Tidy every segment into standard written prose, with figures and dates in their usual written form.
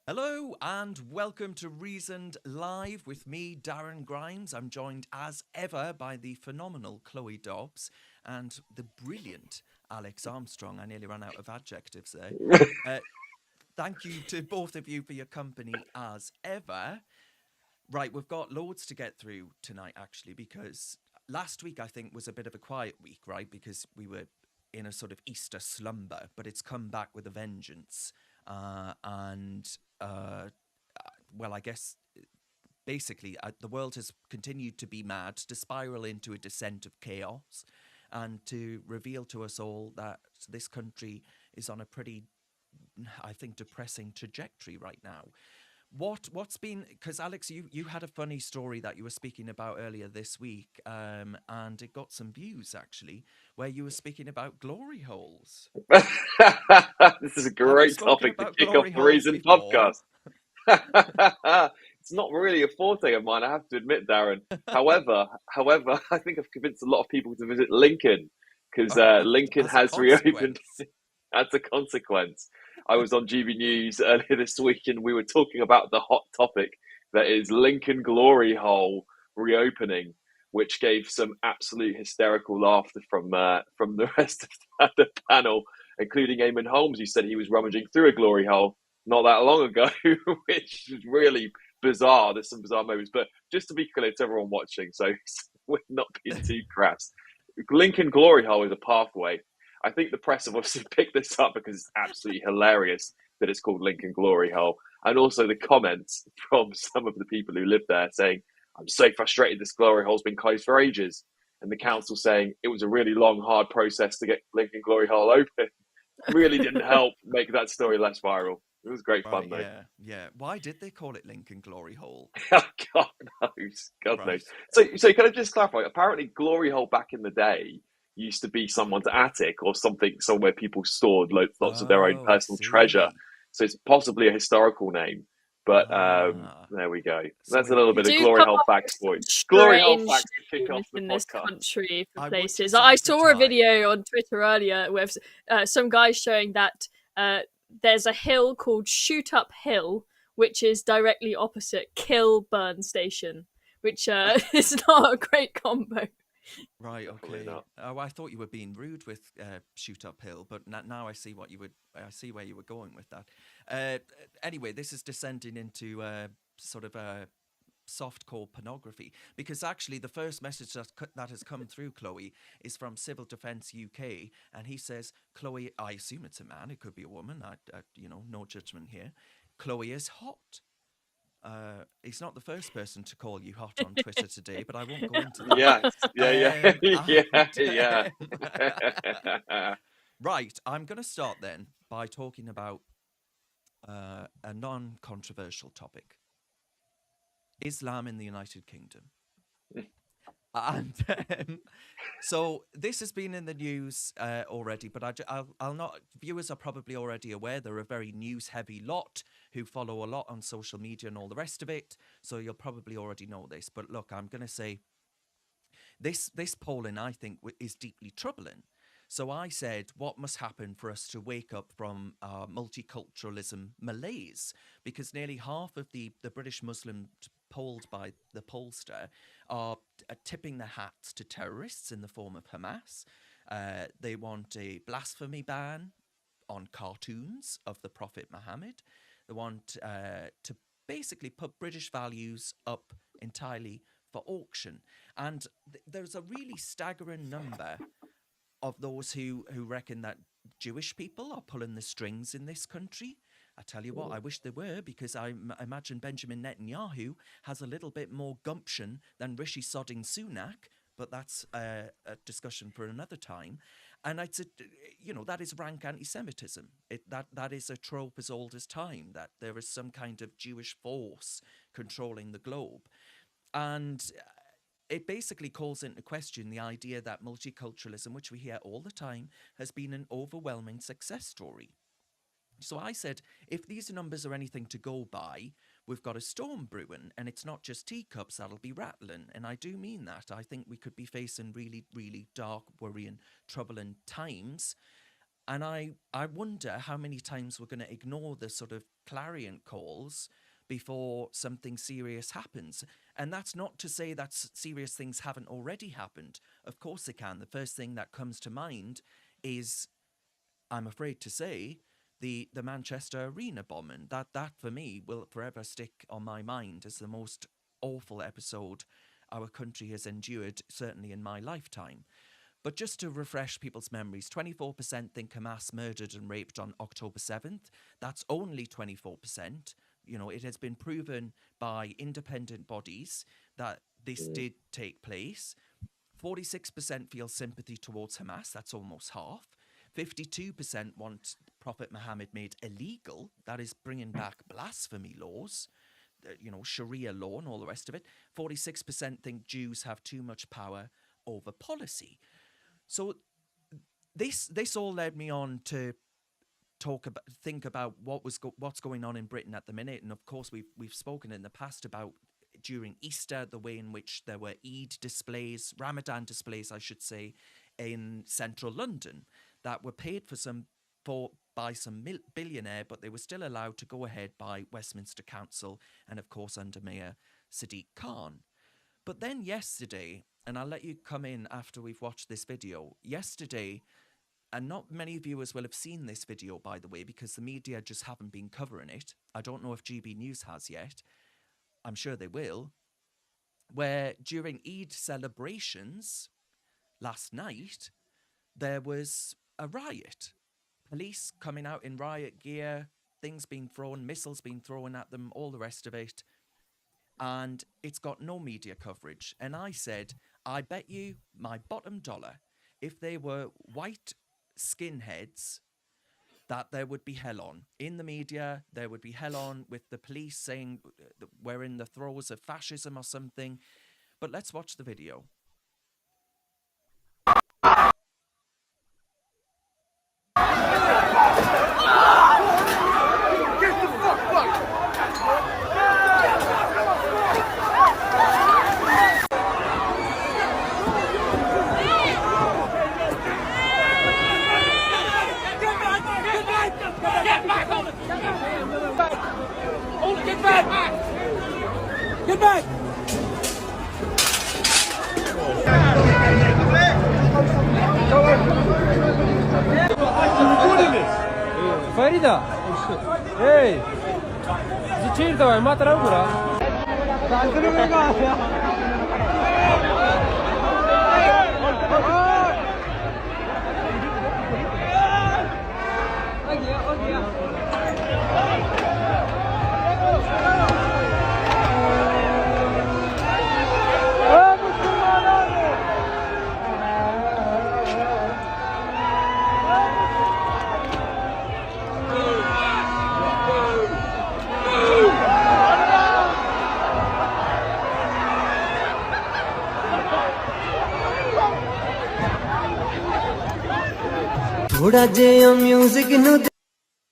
Hello and welcome to Reasoned Live with me, Darren Grimes. I'm joined as ever by the phenomenal Chloe Dobbs and the brilliant Alex Armstrong. I nearly ran out of adjectives there. Uh, Thank you to both of you for your company as ever. Right, we've got loads to get through tonight actually, because last week I think was a bit of a quiet week, right? Because we were in a sort of Easter slumber, but it's come back with a vengeance. And well, I guess basically the world has continued to be mad, to spiral into a descent of chaos, and to reveal to us all that this country is on a pretty, I think, depressing trajectory right now. What's been, because Alex, you had a funny story that you were speaking about earlier this week, and it got some views actually, where you were speaking about glory holes. This is a Have you great spoken topic to about kick off glory the holes Reason before? podcast. It's not really a forte of mine, I have to admit, Darren. However, I think I've convinced a lot of people to visit Lincoln because Lincoln As a has reopened consequence. as a consequence. I was on GB News earlier this week and we were talking about the hot topic that is Lincoln Glory Hole reopening, which gave some absolute hysterical laughter from the rest of the panel, including Eamon Holmes, who said he was rummaging through a glory hole not that long ago, which is really bizarre. There's some bizarre moments, but just to be clear to everyone watching, so we're not being too crass. Lincoln Glory Hole is a pathway. I think the press have obviously picked this up because it's absolutely hilarious that it's called Lincoln Glory Hole, and also the comments from some of the people who live there saying, "I'm so frustrated. This glory hole's been closed for ages," and the council saying it was a really long, hard process to get Lincoln Glory Hole open. Really didn't help make that story less viral. It was great fun Right, though. yeah, yeah. Why did they call it Lincoln Glory Hole? God knows. God knows. Right. So can I just clarify? Apparently, glory hole back in the day used to be someone's attic or something, somewhere people stored lots of their own Oh, I personal treasure. see. So it's possibly a historical name. But Ah, there we go. so That's a many little bit of people. Do glory come hole up with facts for you. some Glory hole strange facts to kick off names the in this podcast. country for I would places. just I saw a advertise. video on Twitter earlier with some guy showing that there's a hill called Shoot Up Hill, which is directly opposite Kilburn Station, which is not a great combo. Right, Definitely okay. not. Oh, I thought you were being rude with shoot uphill, but now I see what you would. I see where you were going with that. Uh, anyway, this is descending into sort of softcore pornography, because actually the first message that has come through, Chloe, is from Civil Defence UK, and he says, Chloe, I assume it's a man, it could be a woman, no judgment here. Chloe is hot. He's not the first person to call you hot on Twitter today, but I won't go into that. Yes. Yeah. Yeah. Yeah. And right, I'm going to start then by talking about a non-controversial topic: Islam in the United Kingdom. And so this has been in the news already, but I'll not. Viewers are probably already aware they're a very news-heavy lot who follow a lot on social media and all the rest of it. So you'll probably already know this. But look, I'm going to say this polling, I think, is deeply troubling. So I said, what must happen for us to wake up from multiculturalism malaise? Because nearly half of the British Muslims polled by the pollster are tipping their hats to terrorists in the form of Hamas. They want a blasphemy ban on cartoons of the Prophet Muhammad. They want to basically put British values up entirely for auction. And there's a really staggering number of those who reckon that Jewish people are pulling the strings in this country. I tell you what, I wish they were, because I imagine Benjamin Netanyahu has a little bit more gumption than Rishi Sunak, but that's a discussion for another time. And that is rank anti-Semitism. That is a trope as old as time, that there is some kind of Jewish force controlling the globe. And it basically calls into question the idea that multiculturalism, which we hear all the time, has been an overwhelming success story. So I said, if these numbers are anything to go by, we've got a storm brewing, and it's not just teacups that'll be rattling. And I do mean that. I think we could be facing really, really dark, worrying, troubling times. And I wonder how many times we're going to ignore the sort of clarion calls before something serious happens. And that's not to say that serious things haven't already happened. Of course they can. The first thing that comes to mind is, I'm afraid to say, the Manchester Arena bombing. That for me will forever stick on my mind as the most awful episode our country has endured, certainly in my lifetime. But just to refresh people's memories, 24% think Hamas murdered and raped on October 7th. That's only 24%. You know, it has been proven by independent bodies that this did take place. 46% feel sympathy towards Hamas. That's almost half. 52% want Prophet Muhammad made illegal. That is bringing back blasphemy laws, you know, Sharia law and all the rest of it. 46% think Jews have too much power over policy. So this all led me on to think about what's going on in Britain at the minute. And of course, we've spoken in the past about during Easter the way in which there were Eid displays, Ramadan displays, I should say, in central London that were paid by some billionaire, but they were still allowed to go ahead by Westminster Council and of course under Mayor Sadiq Khan. But then yesterday, and I'll let you come in after we've watched this video. Yesterday, and not many viewers will have seen this video, by the way, because the media just haven't been covering it. I don't know if GB News has yet. I'm sure they will. Where during Eid celebrations last night, there was a riot. Police coming out in riot gear, things being thrown, missiles being thrown at them, all the rest of it. And it's got no media coverage. And I said, I bet you my bottom dollar, if they were white skinheads, that there would be hell on. In the media, there would be hell on with the police saying we're in the throes of fascism or something. But let's watch the video. Get back! Farida! Hey! Zicir давай, матра угра.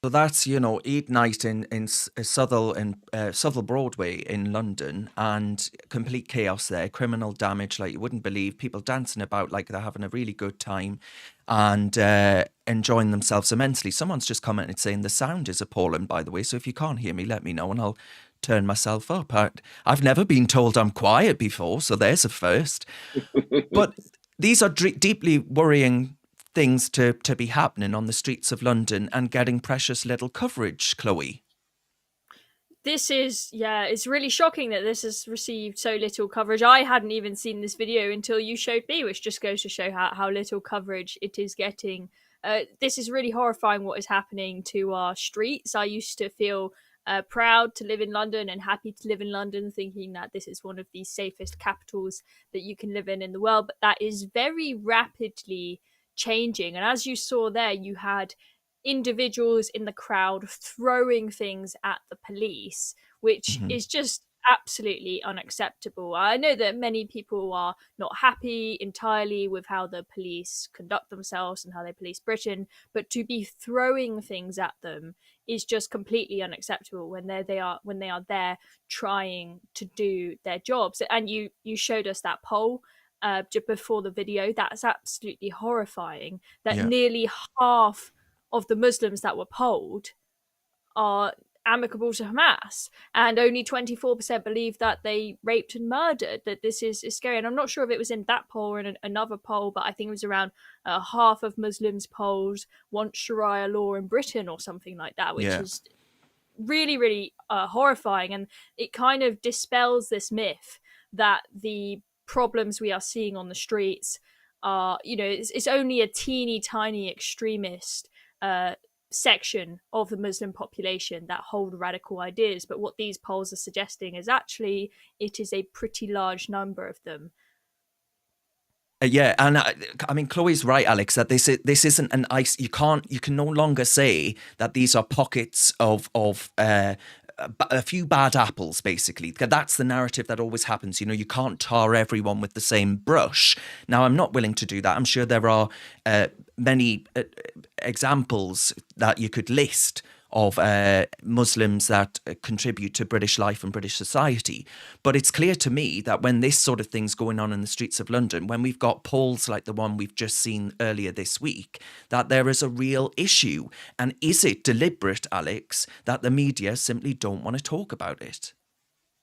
So that's, you know, Eid night in Southall Broadway in London, and complete chaos there, criminal damage like you wouldn't believe, people dancing about like they're having a really good time and enjoying themselves immensely. Someone's just commented saying the sound is appalling, by the way, so if you can't hear me, let me know and I'll turn myself up. I've never been told I'm quiet before, so there's a first. But these are deeply worrying things to be happening on the streets of London and getting precious little coverage, Chloe. This is, it's really shocking that this has received so little coverage. I hadn't even seen this video until you showed me, which just goes to show how little coverage it is getting. This is really horrifying what is happening to our streets. I used to feel proud to live in London and happy to live in London, thinking that this is one of the safest capitals that you can live in the world. But that is very rapidly changing. And as you saw there, you had individuals in the crowd throwing things at the police, which is just absolutely unacceptable. I know that many people are not happy entirely with how the police conduct themselves and how they police Britain, but to be throwing things at them is just completely unacceptable when they are there trying to do their jobs. And you showed us that poll just before the video. That's absolutely horrifying that nearly half of the Muslims that were polled are amicable to Hamas, and only 24% believe that they raped and murdered. That this is scary. And I'm not sure if it was in that poll or in another poll, but I think it was around half of Muslims polled want Sharia law in Britain or something like that, which is really, really horrifying. And it kind of dispels this myth that the problems we are seeing on the streets are, it's only a teeny tiny extremist section of the Muslim population that hold radical ideas. But what these polls are suggesting is actually it is a pretty large number of them. Yeah, and I mean, Chloe's right, Alex, that this isn't an ice. You can no longer say that these are pockets of a few bad apples, basically. That's the narrative that always happens. You can't tar everyone with the same brush. Now, I'm not willing to do that. I'm sure there are many examples that you could list of Muslims that contribute to British life and British society. But it's clear to me that when this sort of thing's going on in the streets of London, when we've got polls like the one we've just seen earlier this week, that there is a real issue. And is it deliberate, Alex, that the media simply don't want to talk about it?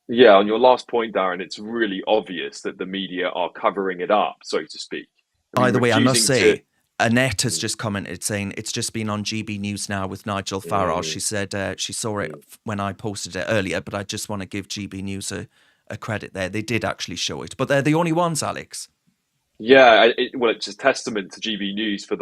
Yeah, on your last point, Darren, it's really obvious that the media are covering it up, so to speak. By the way, I must say, Annette has just commented saying it's just been on GB News now with Nigel Farage. She said she saw it when I posted it earlier, but I just want to give GB News a credit there. They did actually show it, but they're the only ones, Alex. Yeah, it's a testament to GB News to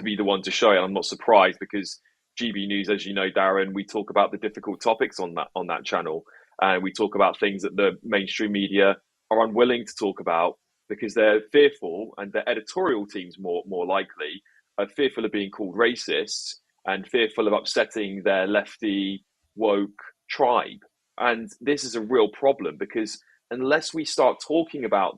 be the one to show it. I'm not surprised because GB News, as you know, Darren, we talk about the difficult topics on that channel, and we talk about things that the mainstream media are unwilling to talk about, because they're fearful, and their editorial teams more likely are fearful of being called racists and fearful of upsetting their lefty woke tribe. And this is a real problem, because unless we start talking about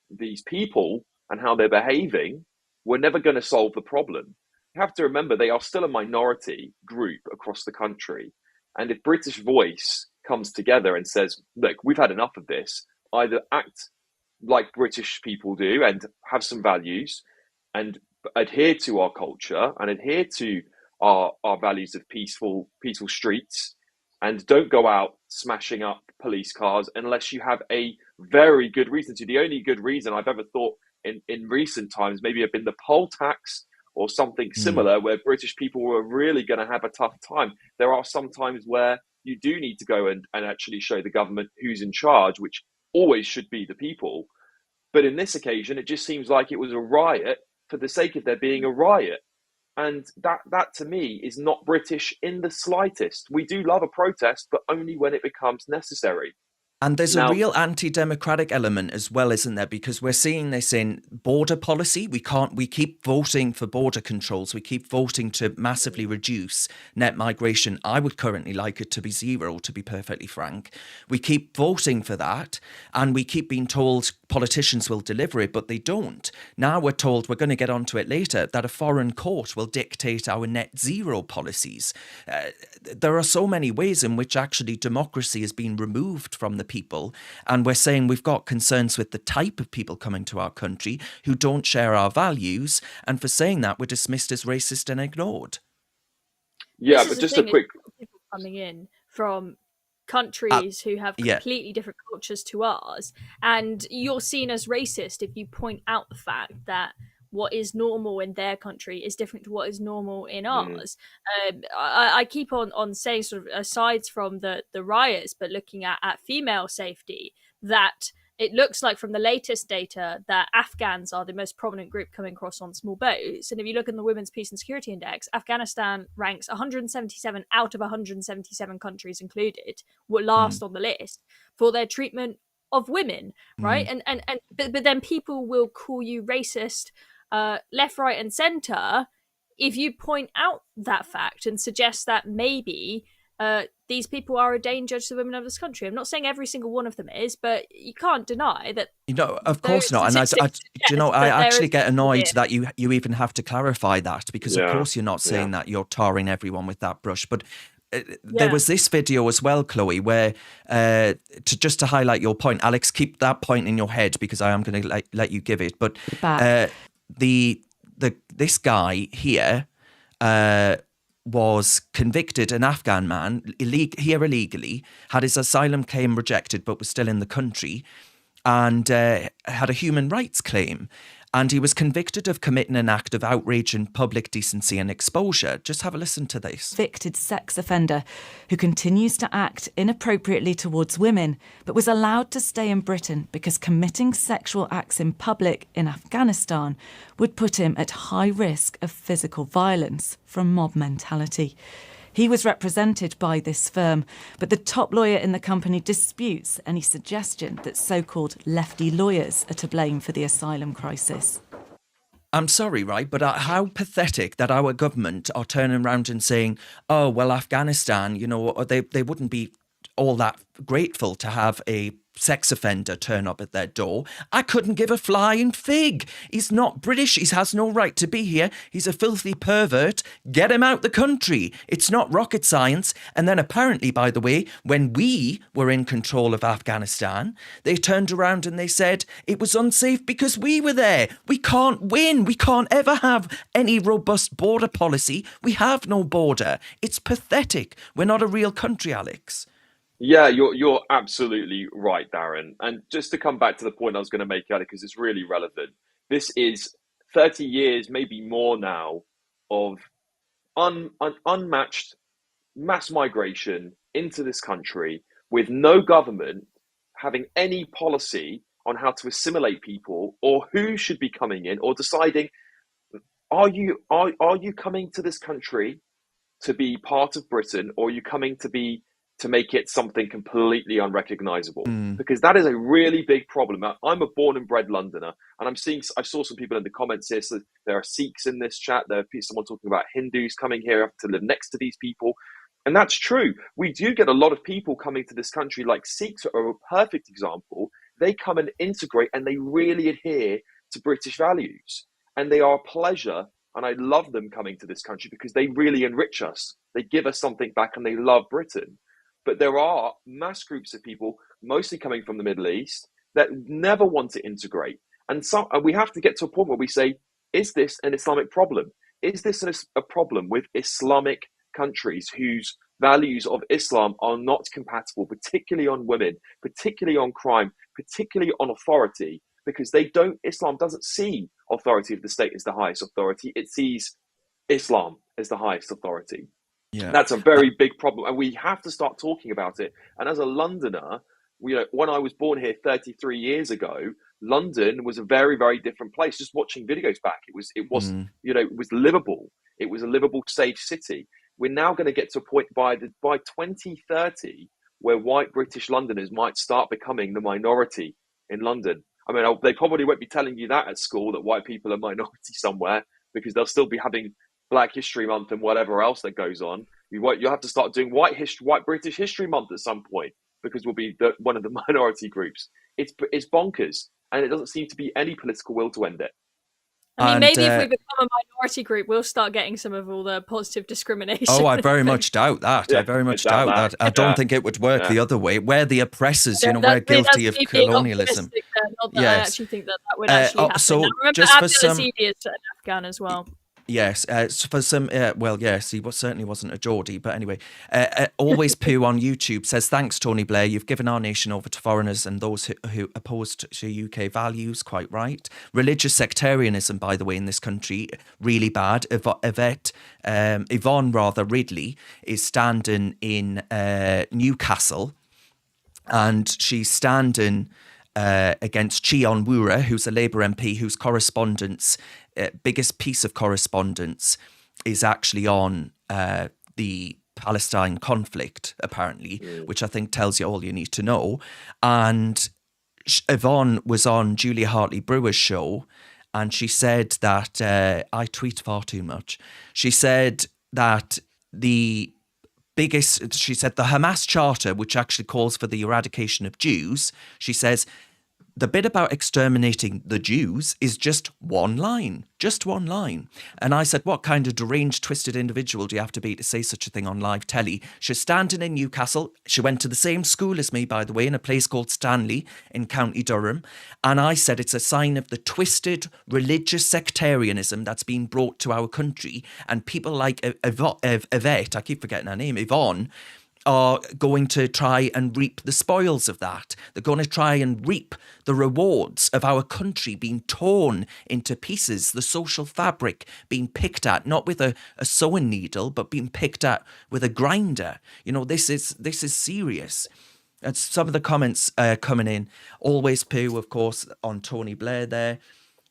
these people and how they're behaving, we're never going to solve the problem. You have to remember they are still a minority group across the country. And if British Voice comes together and says, look, we've had enough of this, either act like British people do and have some values and adhere to our culture and adhere to our values of peaceful streets, and don't go out smashing up police cars unless you have a very good reason to. The only good reason I've ever thought in recent times maybe have been the poll tax or something similar, where British people were really going to have a tough time. There are some times where you do need to go and actually show the government who's in charge, which always should be the people. But in this occasion, it just seems like it was a riot for the sake of there being a riot. And that to me is not British in the slightest. We do love a protest, but only when it becomes necessary. And there's a real anti-democratic element as well, isn't there? Because we're seeing this in border policy. We keep voting for border controls. We keep voting to massively reduce net migration. I would currently like it to be zero, to be perfectly frank. We keep voting for that, and we keep being told politicians will deliver it, but they don't. Now we're told, we're going to get onto it later, that a foreign court will dictate our net zero policies. There are so many ways in which actually democracy has been removed from the people, and we're saying we've got concerns with the type of people coming to our country who don't share our values, and for saying that we're dismissed as racist and ignored. Yeah, but just a quick people coming in from countries who have completely different cultures to ours, and you're seen as racist if you point out the fact that what is normal in their country is different to what is normal in ours. I keep on saying, sort of aside from the riots, but looking at female safety, that it looks like from the latest data that Afghans are the most prominent group coming across on small boats. And if you look in the Women's Peace and Security Index, Afghanistan ranks 177 out of 177 countries included, were last on the list for their treatment of women, right? But then people will call you racist left, right, and centre if you point out that fact and suggest that maybe these people are a danger to the women of this country. I'm not saying every single one of them is, but you can't deny that. Of course not. And I actually get annoyed that you even have to clarify that, because of course you're not saying that you're tarring everyone with that brush. But there was this video as well, Chloe, where to highlight your point, Alex, keep that point in your head because I am going to let you give it. But this guy here was convicted, an Afghan man, here illegally, had his asylum claim rejected but was still in the country, and had a human rights claim. And he was convicted of committing an act of outrage in public decency and exposure. Just have a listen to this. Convicted sex offender who continues to act inappropriately towards women, but was allowed to stay in Britain because committing sexual acts in public in Afghanistan would put him at high risk of physical violence from mob mentality. He was represented by this firm, but the top lawyer in the company disputes any suggestion that so-called lefty lawyers are to blame for the asylum crisis. I'm sorry, right, but how pathetic that our government are turning around and saying, oh, well, Afghanistan, you know, they wouldn't be all that grateful to have a sex offender turn up at their door. I couldn't give a flying fig. He's not British. He has no right to be here. He's a filthy pervert. Get him out the country. It's not rocket science. And then apparently, by the way, when we were in control of Afghanistan, they turned around and they said it was unsafe because we were there. We can't win. We can't ever have any robust border policy. We have no border. It's pathetic. We're not a real country, Alex. Yeah, you're absolutely right, Darren. And just to come back to the point I was going to make, because it's really relevant. This is 30 years, maybe more now, of unmatched mass migration into this country with no government having any policy on how to assimilate people or who should be coming in, or deciding, are you coming to this country to be part of Britain, or are you coming to make it something completely unrecognizable? Because that is a really big problem. I'm a born and bred Londoner, and I saw some people in the comments here. So there are Sikhs in this chat. There are someone talking about Hindus coming here to live next to these people. And that's true. We do get a lot of people coming to this country, like Sikhs are a perfect example. They come and integrate, and they really adhere to British values. And they are a pleasure. And I love them coming to this country because they really enrich us. They give us something back, and they love Britain. But there are mass groups of people, mostly coming from the Middle East, that never want to integrate. And we have to get to a point where we say, is this an Islamic problem? Is this a problem with Islamic countries whose values of Islam are not compatible, particularly on women, particularly on crime, particularly on authority? Because Islam doesn't see authority of the state as the highest authority. It sees Islam as the highest authority. Yeah. That's a very big problem, and we have to start talking about it. And as a Londoner, when I was born here 33 years ago, London was a very, very different place. Just watching videos back, it was livable. It was a livable, safe city. We're now going to get to a point by 2030 where white British Londoners might start becoming the minority in London. I mean, they probably won't be telling you that at school, that white people are minority somewhere, because they'll still be having Black History Month and whatever else that goes on. You'll have to start doing White British History Month at some point, because we'll be one of the minority groups. It's bonkers, and it doesn't seem to be any political will to end it. I mean, maybe if we become a minority group, we'll start getting some of all the positive discrimination. Oh, I very much doubt that. Yeah, I very much doubt that. I don't think it would work the other way. We're the oppressors, we're guilty of colonialism. I actually think that would actually happen. So I remember just for Abdelaziz is an Afghan as well. Yes, for some, yes, he certainly wasn't a Geordie, but anyway. Always Poo on YouTube says, thanks, Tony Blair. You've given our nation over to foreigners and those who opposed to UK values, quite right. Religious sectarianism, by the way, in this country, really bad. Yvonne Ridley is standing in Newcastle, and she's standing against Cheon Wura, who's a Labour MP, whose biggest piece of correspondence is actually on the Palestine conflict, apparently, which I think tells you all you need to know. And Yvonne was on Julia Hartley-Brewer's show, and she said that, I tweet far too much, she said that the Hamas charter, which actually calls for the eradication of Jews, she says, the bit about exterminating the Jews is just one line. And I said, what kind of deranged, twisted individual do you have to be to say such a thing on live telly? She's standing in Newcastle. She went to the same school as me, by the way, in a place called Stanley in County Durham. And I said it's a sign of the twisted religious sectarianism that's been brought to our country. And people like Yvette, I keep forgetting her name, Yvonne, are going to try and reap the spoils of that. They're going to try and reap the rewards of our country being torn into pieces, the social fabric being picked at, not with a sewing needle, but being picked at with a grinder. You know, this is serious. And some of the comments coming in, always poo, of course, on Tony Blair there.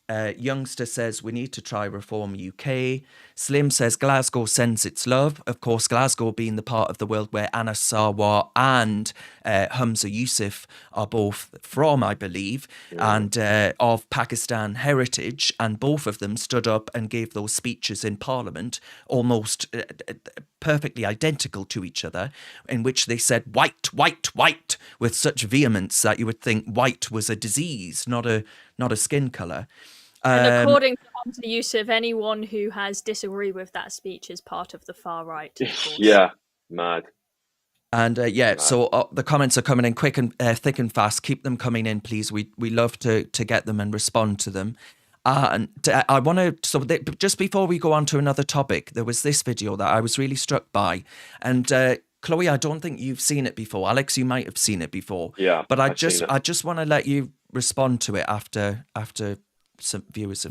Youngster says we need to try reform UK. Slim says Glasgow sends its love. Of course, Glasgow being the part of the world where Anas Sarwar and Hamza Yusuf are both from, I believe, and of Pakistan heritage. And both of them stood up and gave those speeches in Parliament, almost perfectly identical to each other, in which they said white, white, white with such vehemence that you would think white was a disease, not a skin colour. And according to Hamza Yusuf, anyone who has disagreed with that speech is part of the far right. Of course. Yeah, mad. And so the comments are coming in quick and thick and fast. Keep them coming in, please. We love to get them and respond to them. And I want to, just before we go on to another topic, there was this video that I was really struck by. And Chloe, I don't think you've seen it before. Alex, you might have seen it before. Yeah, but I just want to let you respond to it after some viewers have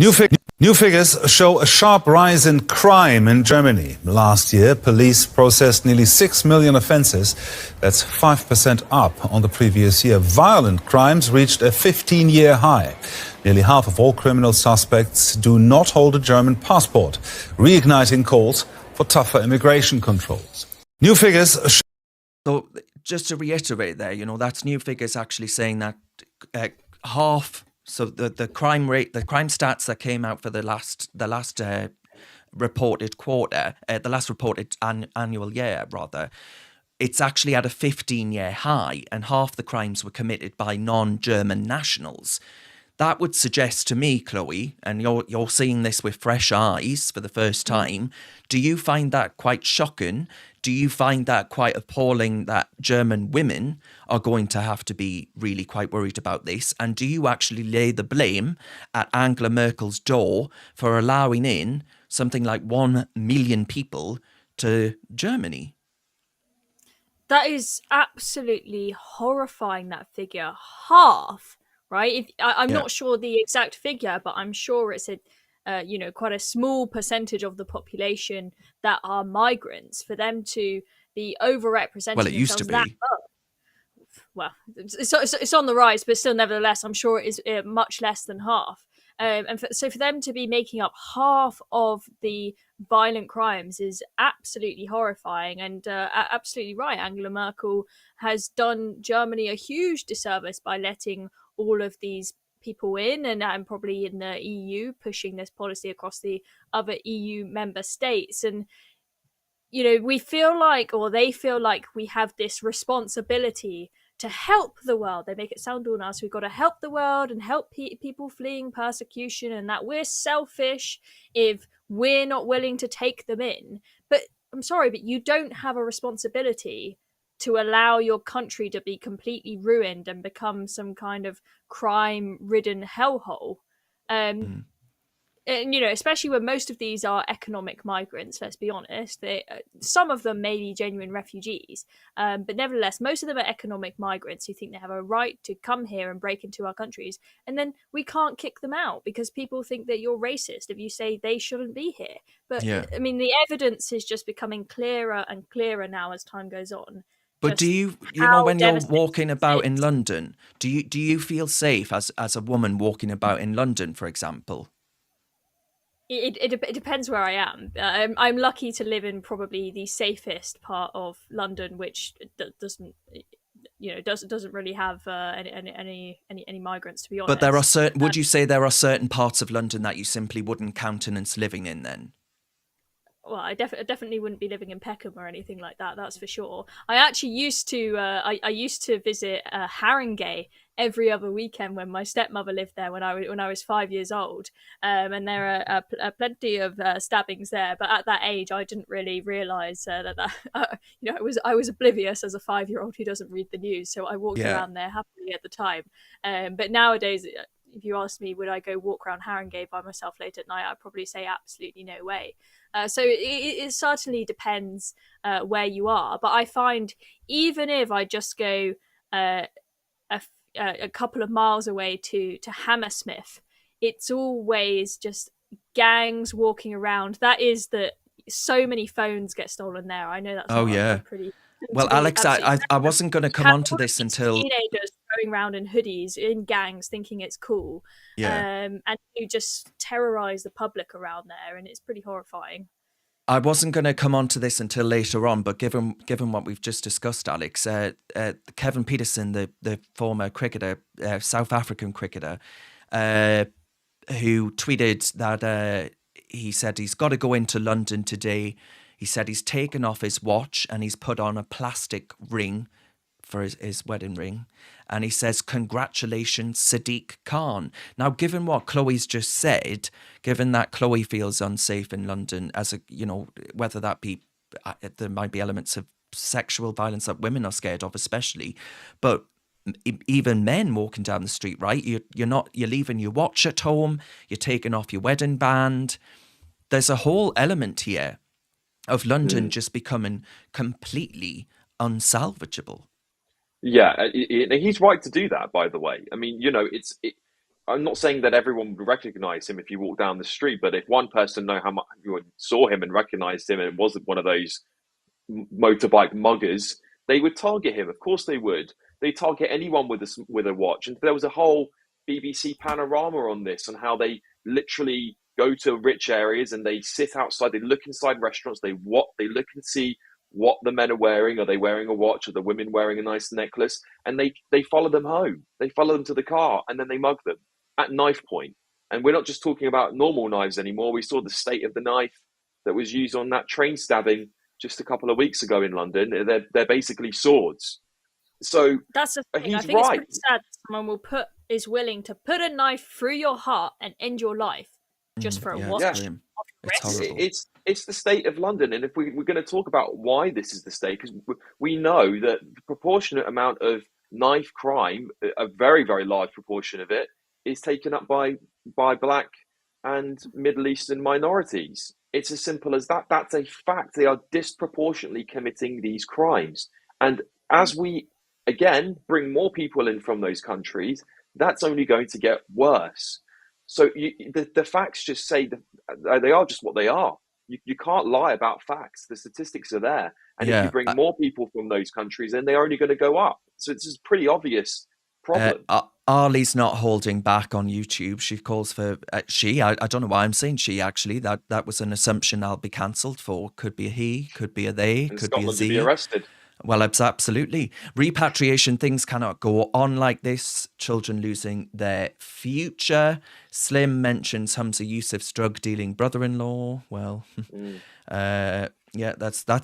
New figures show a sharp rise in crime in Germany. Last year, police processed nearly 6 million offences. That's 5% up on the previous year. Violent crimes reached a 15-year high. Nearly half of all criminal suspects do not hold a German passport, reigniting calls for tougher immigration controls. New figures. So just to reiterate there, you know, that's new figures actually saying that half. So the crime rate, the crime stats that came out for the last reported quarter, the last reported annual year rather, it's actually at a 15-year high, and half the crimes were committed by non-German nationals. That would suggest to me, Chloe, and you're seeing this with fresh eyes for the first time, do you find that quite shocking? Do you find that quite appalling that German women are going to have to be really quite worried about this? And do you actually lay the blame at Angela Merkel's door for allowing in something like 1 million people to Germany? That is absolutely horrifying, that figure. Half, right? I'm not sure the exact figure, but I'm sure it's quite a small percentage of the population that are migrants. For them to be overrepresented, well, it used to be. Well, it's on the rise, but still, nevertheless, I'm sure it is much less than half. So for them to be making up half of the violent crimes is absolutely horrifying, and absolutely right. Angela Merkel has done Germany a huge disservice by letting all of these people in, and probably in the EU pushing this policy across the other EU member states. And you know, we feel like, or they feel like, we have this responsibility to help the world. They make it sound all nice. We've got to help the world and help people fleeing persecution, and that we're selfish if we're not willing to take them in. But I'm sorry, but you don't have a responsibility to allow your country to be completely ruined and become some kind of crime-ridden hellhole. And, you know, especially when most of these are economic migrants, let's be honest. Some of them may be genuine refugees, but nevertheless, most of them are economic migrants who think they have a right to come here and break into our countries. And then we can't kick them out because people think that you're racist if you say they shouldn't be here. But, I mean, the evidence is just becoming clearer and clearer now as time goes on. But do you know, when you're walking about in London, do you feel safe as a woman walking about in London, for example? It depends where I am. I'm lucky to live in probably the safest part of London, which doesn't really have any migrants, to be honest. But there are certain. Would you say there are certain parts of London that you simply wouldn't countenance living in then? Well, I definitely wouldn't be living in Peckham or anything like that. That's for sure. I actually used to. I used to visit Haringey every other weekend when my stepmother lived there when I was 5 years old. And there are plenty of stabbings there. But at that age, I didn't really realise that I was oblivious as a 5-year-old who doesn't read the news. So I walked around there happily at the time. But nowadays, if you ask me, would I go walk around Haringey by myself late at night? I'd probably say absolutely no way. So it certainly depends where you are. But I find even if I just go a couple of miles away to Hammersmith, it's always just gangs walking around. That is so many phones get stolen there. I know that's pretty. Well, Alex, I wasn't going to come on to this until teenagers going around in hoodies in gangs thinking it's cool. And you just terrorize the public around there, and it's pretty horrifying. I wasn't going to come on to this until later on, but given what we've just discussed, Alex, Kevin Pietersen, the former cricketer, South African cricketer, who tweeted that he said he's got to go into London today. He said he's taken off his watch and he's put on a plastic ring for his wedding ring. And he says, "Congratulations, Sadiq Khan." Now, given what Chloe's just said, given that Chloe feels unsafe in London, whether that be, there might be elements of sexual violence that women are scared of, especially, but even men walking down the street, right? You're leaving your watch at home, you're taking off your wedding band. There's a whole element here of London just becoming completely unsalvageable. Yeah, he's right to do that, by the way. I mean, I'm not saying that everyone would recognise him if you walk down the street, but if one person saw him and recognised him and it wasn't one of those motorbike muggers, they would target him. Of course they would. They target anyone with a watch. And there was a whole BBC panorama on this, on how they literally go to rich areas and they sit outside, they look inside restaurants, they look and see what the men are wearing. Are they wearing a watch? Are the women wearing a nice necklace? And they follow them home. They follow them to the car and then they mug them at knife point. And we're not just talking about normal knives anymore. We saw the state of the knife that was used on that train stabbing just a couple of weeks ago in London. They're basically swords. So that's the thing. He's I think right. It's pretty sad that someone is willing to put a knife through your heart and end your life just for a watch. Yeah. It's It's the state of London. And if we're going to talk about why this is the state, because we know that the proportionate amount of knife crime, a very, very large proportion of it, is taken up by Black and Middle Eastern minorities. It's as simple as that. That's a fact. They are disproportionately committing these crimes. And as we, again, bring more people in from those countries, that's only going to get worse. So the facts just say that they are just what they are. You can't lie about facts. The statistics are there. And if you bring more people from those countries, then they're only going to go up. So it's a pretty obvious problem. Arlie's not holding back on YouTube. She calls for she. I don't know why I'm saying she, actually. That was an assumption I'll be cancelled for. Could be a he, could be a they, and could Scotland be a Z. To be arrested. Well, absolutely. Repatriation, things cannot go on like this. Children losing their future. Slim mentions Hamza Yusuf's drug-dealing brother-in-law. Well, that's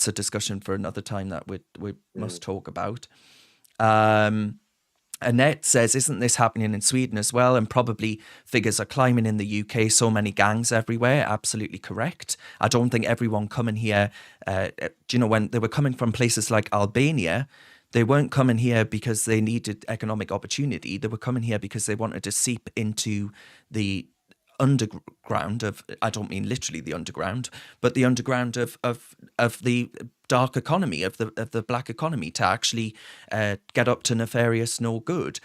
a discussion for another time that we must talk about. Annette says, isn't this happening in Sweden as well? And probably figures are climbing in the UK. So many gangs everywhere. Absolutely correct. I don't think everyone coming here, when they were coming from places like Albania, they weren't coming here because they needed economic opportunity. They were coming here because they wanted to seep into the underground of, I don't mean literally the underground, but the underground of the dark economy, of the black economy, to actually get up to nefarious no good.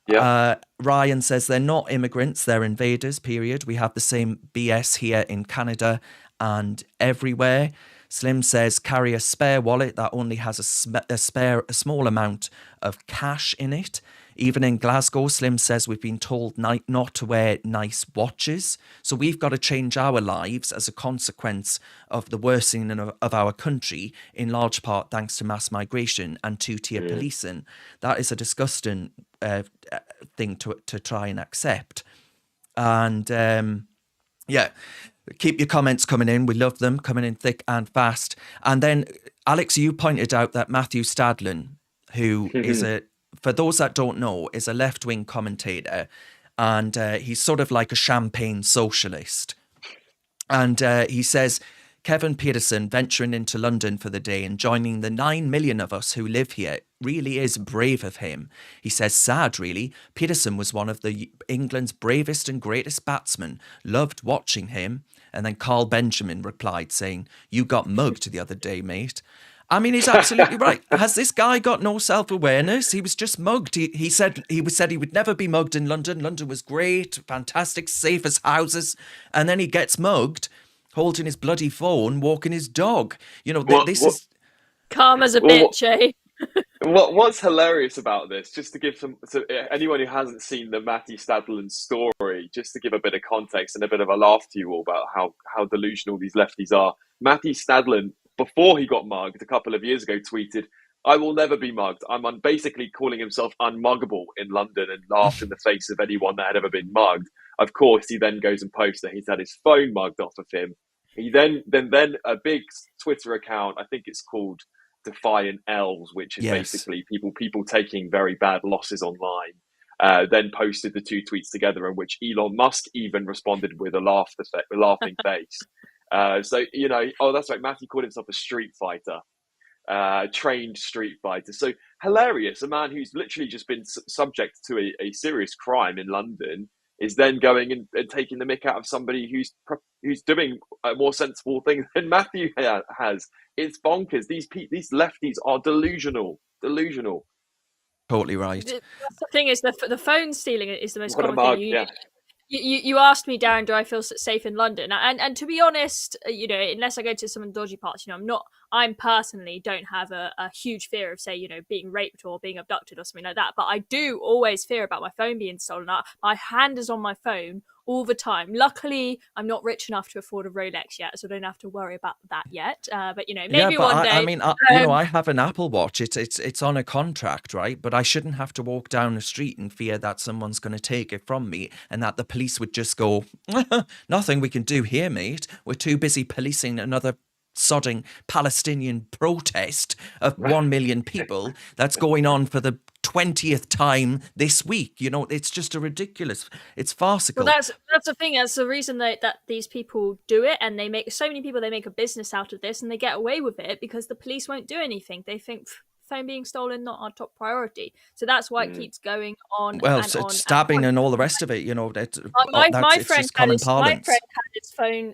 Yeah. Ryan says they're not immigrants, they're invaders, period. We have the same BS here in Canada and everywhere. Slim says carry a spare wallet that only has a small amount of cash in it. Even in Glasgow, Slim says we've been told not to wear nice watches. So we've got to change our lives as a consequence of the worsening of our country, in large part thanks to mass migration and two-tier policing. That is a disgusting thing to try and accept. And keep your comments coming in. We love them, coming in thick and fast. And then, Alex, you pointed out that Matthew Stadlin, who is for those that don't know, is a left-wing commentator, and he's sort of like a champagne socialist. And he says, Kevin Peterson venturing into London for the day and joining the 9 million of us who live here really is brave of him. He says, sad really. Peterson was one of England's bravest and greatest batsmen. Loved watching him. And then Carl Benjamin replied saying, you got mugged the other day, mate. I mean, he's absolutely right. Has this guy got no self-awareness? He was just mugged. He said he would never be mugged in London. London was great, fantastic, safe as houses. And then he gets mugged, holding his bloody phone, walking his dog. You know, this is... Calm as a bitch, eh? What's hilarious about this, just to give anyone who hasn't seen the Matthew Stadland story, just to give a bit of context and a bit of a laugh to you all about how delusional these lefties are. Matthew Stadland, before he got mugged a couple of years ago, tweeted, I will never be mugged. I'm basically calling himself unmuggable in London, and laughed in the face of anyone that had ever been mugged. Of course, he then goes and posts that he's had his phone mugged off of him. He then a big Twitter account, I think it's called Defiant Elves, which is basically people taking very bad losses online, then posted the two tweets together, in which Elon Musk even responded with a laughing face. So, you know, that's right, Matthew called himself a street fighter, trained street fighter. So hilarious. A man who's literally just been subject to a serious crime in London is then going and taking the mick out of somebody who's doing a more sensible thing than Matthew has. It's bonkers. These lefties are delusional. Totally right. The thing is, the phone stealing is the most What a common mug, thing. yeah. You asked me, Darren, do I feel safe in London? And to be honest, you know, unless I go to some dodgy parts, you know, I'm personally don't have a huge fear of, say, you know, being raped or being abducted or something like that. But I do always fear about my phone being stolen. My hand is on my phone all the time. Luckily, I'm not rich enough to afford a Rolex yet, so I don't have to worry about that yet. But you know, maybe one day. I mean, you know, I have an Apple Watch. It's on a contract, right? But I shouldn't have to walk down the street and fear that someone's going to take it from me, and that the police would just go, nothing we can do here, mate. We're too busy policing another sodding Palestinian protest of 1 million people that's going on for the 20th time this week. You know, it's just it's farcical. Well, that's the thing. That's the reason that these people do it, and they make a business out of this, and they get away with it because the police won't do anything. They think phone being stolen not our top priority, so that's why it keeps going on. Well, and it's on stabbing and all the rest of it. You know, my friend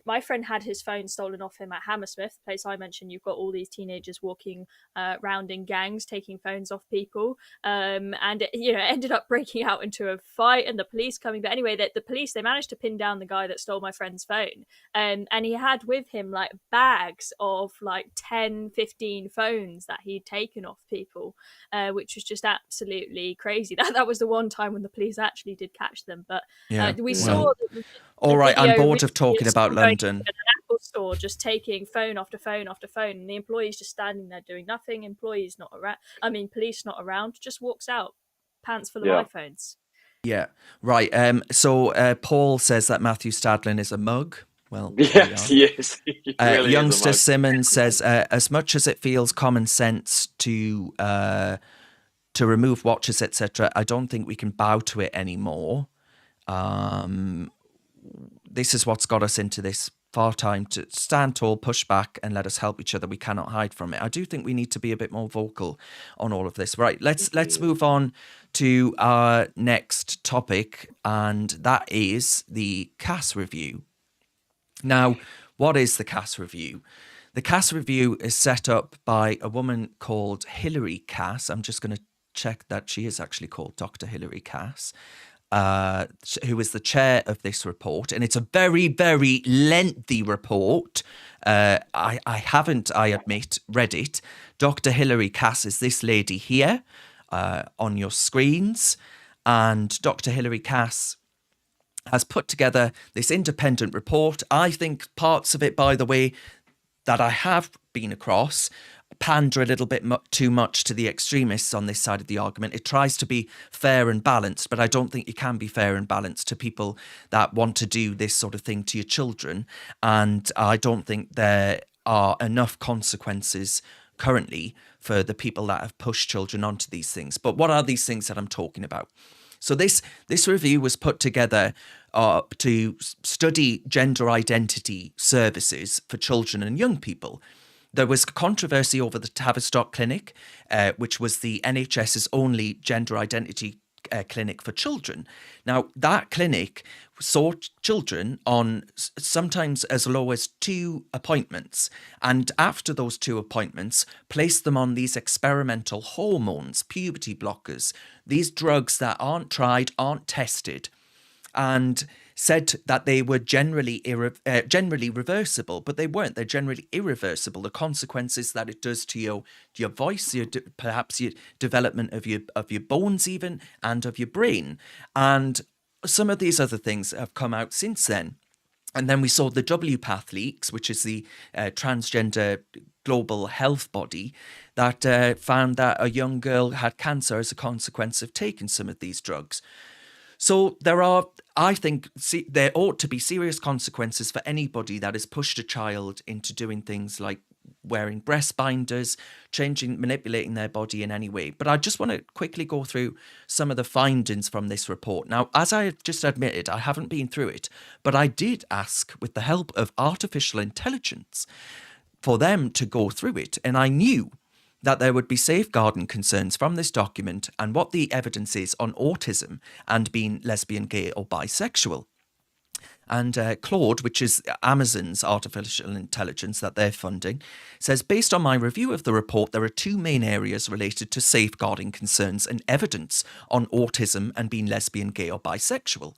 My had his phone stolen off him at Hammersmith, the place I mentioned. You've got all these teenagers walking around in gangs, taking phones off people, and it, you know, ended up breaking out into a fight, and the police coming. But anyway, the police, they managed to pin down the guy that stole my friend's phone, and he had with him like bags of like 10, 15 phones that he'd taken off people, which was just absolutely crazy. That was the one time when the police actually did catch them. But we saw. All right, I'm bored of talking about London. An Apple store, just taking phone after phone after phone, and the employees just standing there doing nothing. Police not around. Just walks out, pants full of iPhones. Yeah, right. So Paul says that Matthew Stadland is a mug. Well, yes, he is. He really Youngster is a mug. Simmons says, as much as it feels common sense to remove watches, etc., I don't think we can bow to it anymore. This is what's got us into this far time to stand tall, push back, and let us help each other. We cannot hide from it. I do think we need to be a bit more vocal on all of this. Right, let's move on to our next topic, and that is the CAS review. Now, what is the CAS review? The CAS review is set up by a woman called Hilary Cass. I'm just going to check that she is actually called Dr. Hilary Cass, who is the chair of this report. And it's a very, very lengthy report. I haven't, I admit, read it. Dr. Hilary Cass is this lady here on your screens. And Dr. Hilary Cass has put together this independent report. I think parts of it, by the way, that I have been across pander a little bit too much to the extremists on this side of the argument. It tries to be fair and balanced, but I don't think you can be fair and balanced to people that want to do this sort of thing to your children. And I don't think there are enough consequences currently for the people that have pushed children onto these things. But what are these things that I'm talking about? So this review was put together to study gender identity services for children and young people. There was controversy over the Tavistock Clinic, which was the NHS's only gender identity clinic for children. Now, that clinic saw children on sometimes as low as 2 appointments, and after those 2 appointments, placed them on these experimental hormones, puberty blockers, these drugs that aren't tried, aren't tested, and said that they were generally reversible, but they weren't. They're generally irreversible. The consequences that it does to your voice, perhaps your development of your bones even, and of your brain. And some of these other things have come out since then. And then we saw the WPATH leaks, which is the transgender global health body, that found that a young girl had cancer as a consequence of taking some of these drugs. So there are, I think, there ought to be serious consequences for anybody that has pushed a child into doing things like wearing breast binders, manipulating their body in any way. But I just want to quickly go through some of the findings from this report. Now, as I just admitted, I haven't been through it, but I did ask, with the help of artificial intelligence, for them to go through it. And I knew that there would be safeguarding concerns from this document and what the evidence is on autism and being lesbian, gay or bisexual. And Claude, which is Amazon's artificial intelligence that they're funding, says, based on my review of the report, there are 2 main areas related to safeguarding concerns and evidence on autism and being lesbian, gay or bisexual.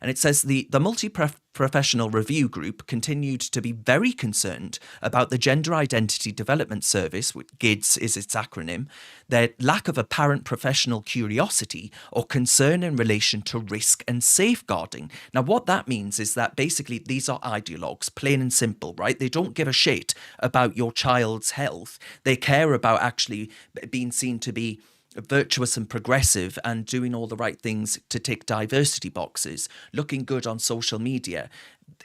And it says the multi-professional review group continued to be very concerned about the Gender Identity Development Service, which GIDS is its acronym, their lack of apparent professional curiosity or concern in relation to risk and safeguarding. Now, what that means is that basically these are ideologues, plain and simple, right? They don't give a shit about your child's health. They care about actually being seen to be virtuous and progressive and doing all the right things to tick diversity boxes, looking good on social media.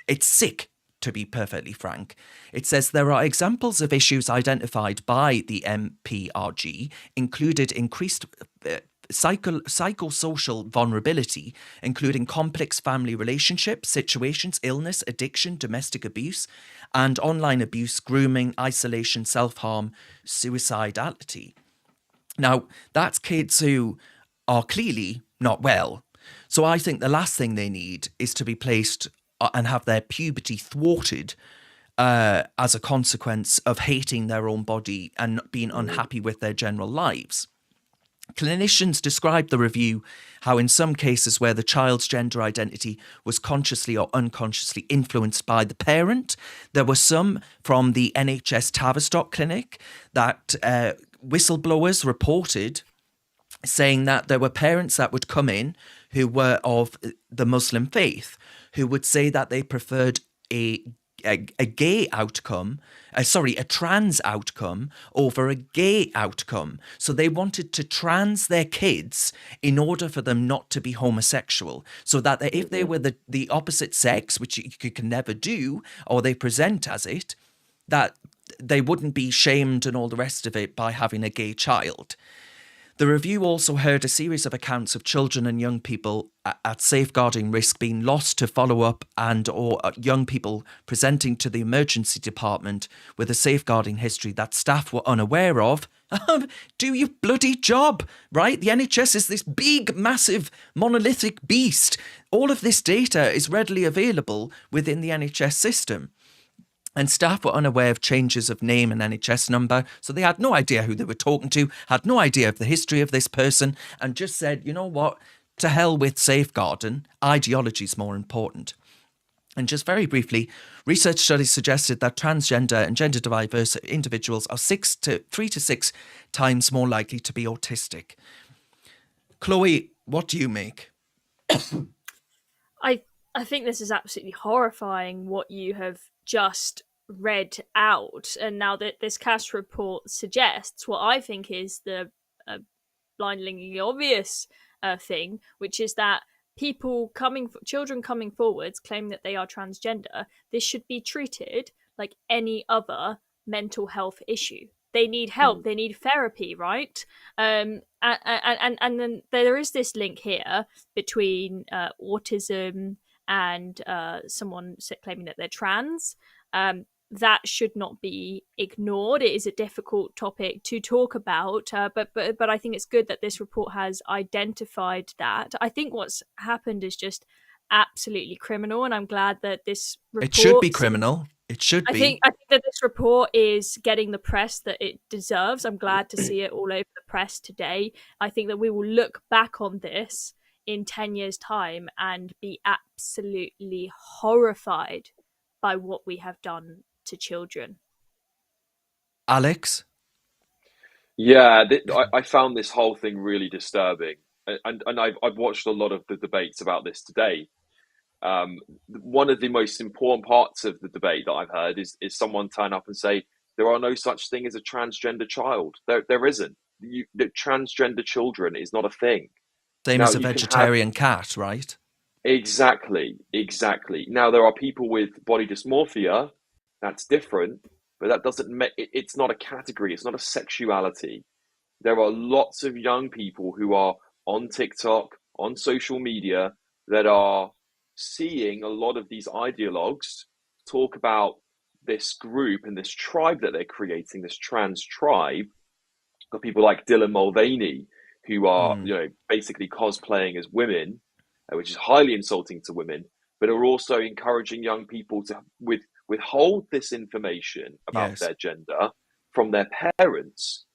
It's sick, to be perfectly frank. It says there are examples of issues identified by the MPRG, included increased psychosocial vulnerability, including complex family relationships, situations, illness, addiction, domestic abuse, and online abuse, grooming, isolation, self-harm, suicidality. Now, that's kids who are clearly not well. So I think the last thing they need is to be placed and have their puberty thwarted as a consequence of hating their own body and being unhappy with their general lives. Clinicians described the review how in some cases where the child's gender identity was consciously or unconsciously influenced by the parent, there were some from the NHS Tavistock Clinic that whistleblowers reported saying that there were parents that would come in who were of the Muslim faith, who would say that they preferred a trans outcome over a gay outcome. So they wanted to trans their kids in order for them not to be homosexual, so that if they were the opposite sex, which you can never do, or they present as it, that they wouldn't be shamed and all the rest of it by having a gay child. The review also heard a series of accounts of children and young people at safeguarding risk being lost to follow-up or young people presenting to the emergency department with a safeguarding history that staff were unaware of. Do your bloody job, right? The NHS is this big, massive, monolithic beast. All of this data is readily available within the NHS system. And staff were unaware of changes of name and NHS number, so they had no idea who they were talking to, had no idea of the history of this person, and just said, you know what, to hell with safeguarding, ideology is more important. And just very briefly, research studies suggested that transgender and gender diverse individuals are 3 to 6 times more likely to be autistic. Chloe, what do you make? I think this is absolutely horrifying what you have just read out, and now that this CAS report suggests what I think is the blindingly obvious thing, which is that children coming forwards claim that they are transgender, this should be treated like any other mental health issue. they need help, they need therapy, right? And then there is this link here between autism and someone claiming that they're trans. That should not be ignored. It is a difficult topic to talk about, but I think it's good that this report has identified that. I think what's happened is just absolutely criminal, and I'm glad that this report... It should be criminal. It should be. I think that this report is getting the press that it deserves. I'm glad to see it all over the press today. I think that we will look back on this in 10 years' time and be absolutely horrified by what we have done to children. Alex? Yeah, I found this whole thing really disturbing. And I've watched a lot of the debates about this today. One of the most important parts of the debate that I've heard is someone turn up and say, there are no such thing as a transgender child. There isn't. The transgender children is not a thing. Same as a vegetarian cat, right? Exactly. Now, there are people with body dysmorphia. That's different, but that doesn't it's not a category. It's not a sexuality. There are lots of young people who are on TikTok, on social media, that are seeing a lot of these ideologues talk about this group and this tribe that they're creating, this trans tribe. Got people like Dylan Mulvaney who are basically cosplaying as women, which is highly insulting to women, but are also encouraging young people to withhold this information about their gender from their parents.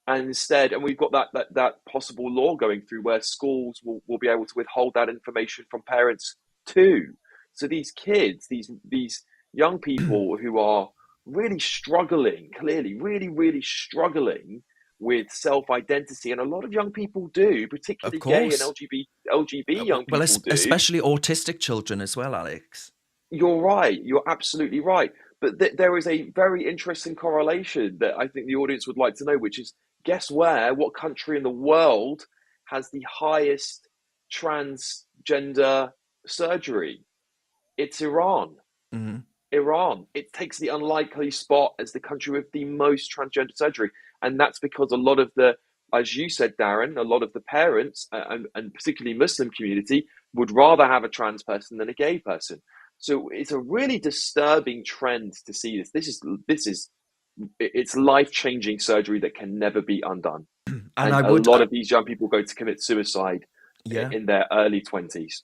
And instead, and we've got that possible law going through where schools will be able to withhold that information from parents too. So these kids, these young people who are really struggling, clearly, really struggling with self-identity, and a lot of young people do, particularly gay and LGBT young people do. Especially autistic children as well, Alex. You're right. You're absolutely right. But there is a very interesting correlation that I think the audience would like to know, which is, guess what country in the world has the highest transgender surgery? It's Iran. Mm-hmm. Iran. It takes the unlikely spot as the country with the most transgender surgery. And that's because a lot of the, as you said, Darren, a lot of the parents, and particularly Muslim community, would rather have a trans person than a gay person. So it's a really disturbing trend to see this. It's life-changing surgery that can never be undone. And a lot of these young people go to commit suicide in their early 20s.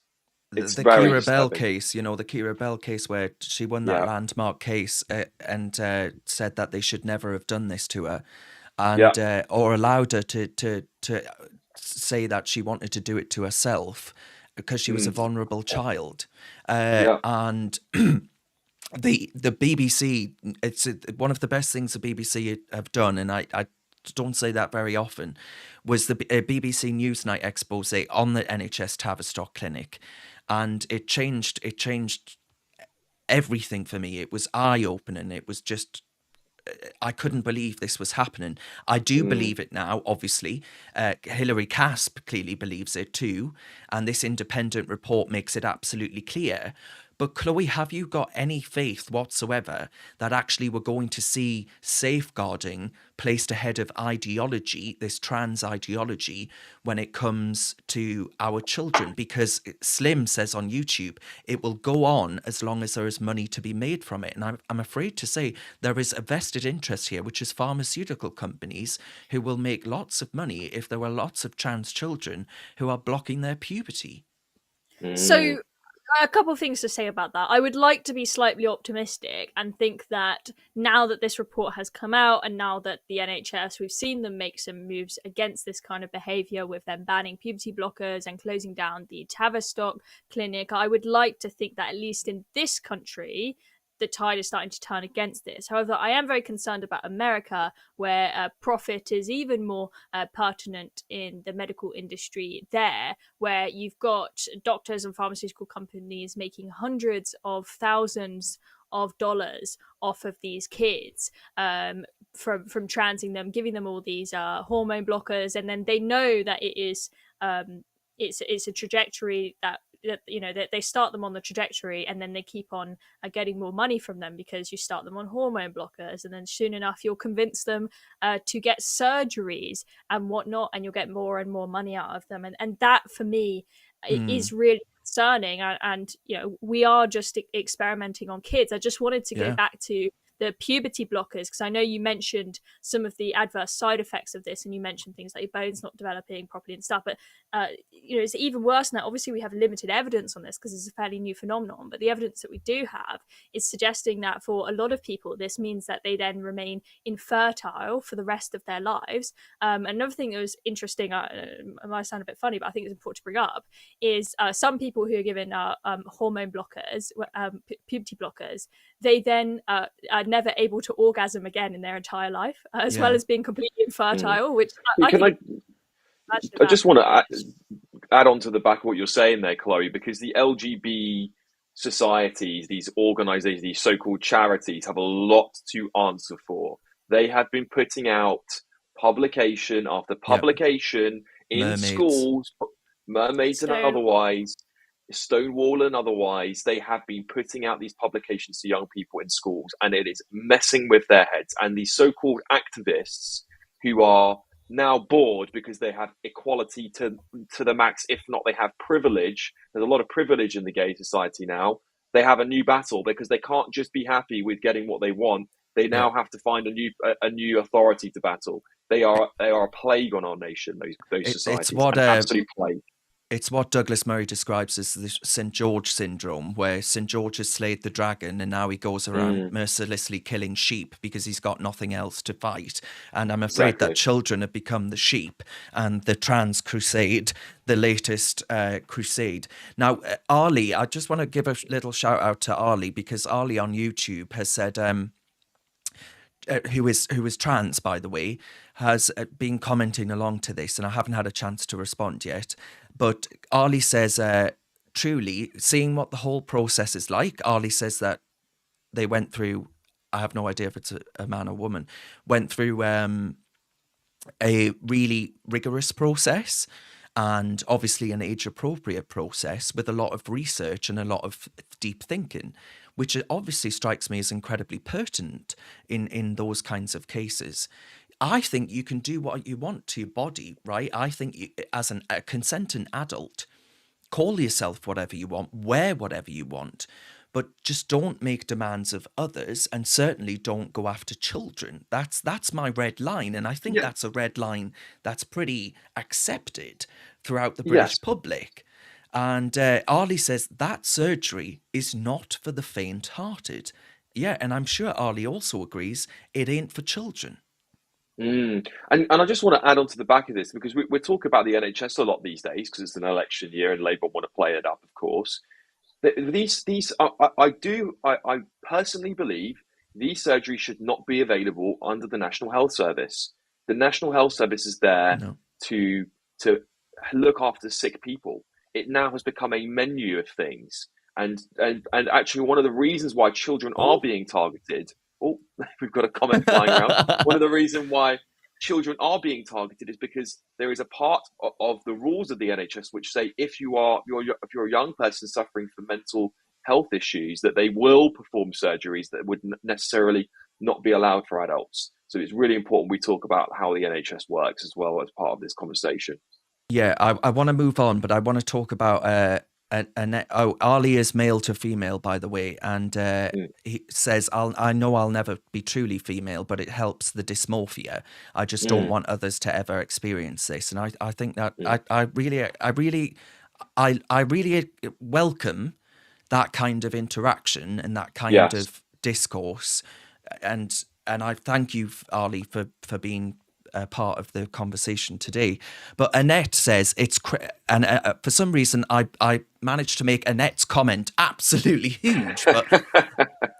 It's the very Kira Bell disturbing. case, the Kira Bell case where she won that landmark case and said that they should never have done this to her, and or allowed her to say that she wanted to do it to herself because she was a vulnerable child. And the BBC, it's one of the best things the BBC have done, and I don't say that very often, was the BBC Newsnight expose on the NHS Tavistock Clinic. And it changed everything for me. It was eye-opening. It was just, I couldn't believe this was happening. I do believe it now, obviously. Hilary Casp clearly believes it too. And this independent report makes it absolutely clear. But Chloe, have you got any faith whatsoever that actually we're going to see safeguarding placed ahead of ideology, this trans ideology, when it comes to our children? Because Slim says on YouTube, it will go on as long as there is money to be made from it. And I'm afraid to say there is a vested interest here, which is pharmaceutical companies who will make lots of money if there are lots of trans children who are blocking their puberty. So a couple of things to say about that. I would like to be slightly optimistic and think that now that this report has come out and now that the NHS, we've seen them make some moves against this kind of behaviour with them banning puberty blockers and closing down the Tavistock clinic, I would like to think that at least in this country, the tide is starting to turn against this. However, I am very concerned about America, where profit is even more pertinent in the medical industry there, where you've got doctors and pharmaceutical companies making hundreds of thousands of dollars off of these kids from transing them, giving them all these hormone blockers, and then they know that it is it's a trajectory that they start them on the trajectory, and then they keep on getting more money from them because you start them on hormone blockers, and then soon enough you'll convince them to get surgeries and whatnot, and you'll get more and more money out of them, and that for me is really concerning. And we are just experimenting on kids. I just wanted to go back to the puberty blockers, because I know you mentioned some of the adverse side effects of this, and you mentioned things like your bones not developing properly and stuff, but it's even worse than that. Obviously we have limited evidence on this because it's a fairly new phenomenon, but the evidence that we do have is suggesting that for a lot of people this means that they then remain infertile for the rest of their lives. Another thing that was interesting, it might sound a bit funny, but I think it's important to bring up, is some people who are given hormone blockers, puberty blockers, they then are never able to orgasm again in their entire life, as well as being completely infertile, which I just want to add on to the back of what you're saying there, Chloe, because the LGB societies, these organizations, these so-called charities have a lot to answer for. They have been putting out publication after publication in Mermaids. Schools, mermaids and otherwise, Stonewall and otherwise. They have been putting out these publications to young people in schools, and it is messing with their heads. And these so-called activists who are now bored because they have equality to the max, if not they have privilege. There's a lot of privilege in the gay society now. They have a new battle because they can't just be happy with getting what they want. They now have to find a new authority to battle. They are a plague on our nation. Those societies, an absolute plague. It's what Douglas Murray describes as the St. George syndrome, where St. George has slayed the dragon and now he goes around mercilessly killing sheep because he's got nothing else to fight. And I'm afraid that children have become the sheep, and the trans crusade, the latest crusade. Now, Ali, I just want to give a little shout out to Ali, because Ali on YouTube has said, who is trans, by the way, has been commenting along to this, and I haven't had a chance to respond yet. But Ali says, truly, seeing what the whole process is like, Ali says that they went through, I have no idea if it's a man or woman, went through a really rigorous process, and obviously an age-appropriate process with a lot of research and a lot of deep thinking, which obviously strikes me as incredibly pertinent in those kinds of cases. I think you can do what you want to your body, right? I think you, as a consenting adult, call yourself whatever you want, wear whatever you want, but just don't make demands of others, and certainly don't go after children. That's my red line, and I think that's a red line that's pretty accepted throughout the British public. And Ali says that surgery is not for the faint-hearted. Yeah, and I'm sure Ali also agrees it ain't for children. And I just want to add on to the back of this, because we're talking about the NHS a lot these days because it's an election year and Labour want to play it up, of course. I personally believe these surgeries should not be available under the National Health Service. The National Health Service is there to look after sick people. It now has become a menu of things, and actually one of the reasons why children are being targeted. Oh, we've got a comment flying around. One of the reasons why children are being targeted is because there is a part of the rules of the NHS which say if you're a young person suffering from mental health issues, that they will perform surgeries that would necessarily not be allowed for adults. So it's really important we talk about how the NHS works as well as part of this conversation. Yeah, I want to move on, but I want to talk about Ali is male to female, by the way, and he says, I know I'll never be truly female, but it helps the dysmorphia. I just don't want others to ever experience this. And I think that I really welcome that kind of interaction and that kind of discourse. And I thank you, Ali, for being part of the conversation today. But Annette says for some reason I managed to make Annette's comment absolutely huge, but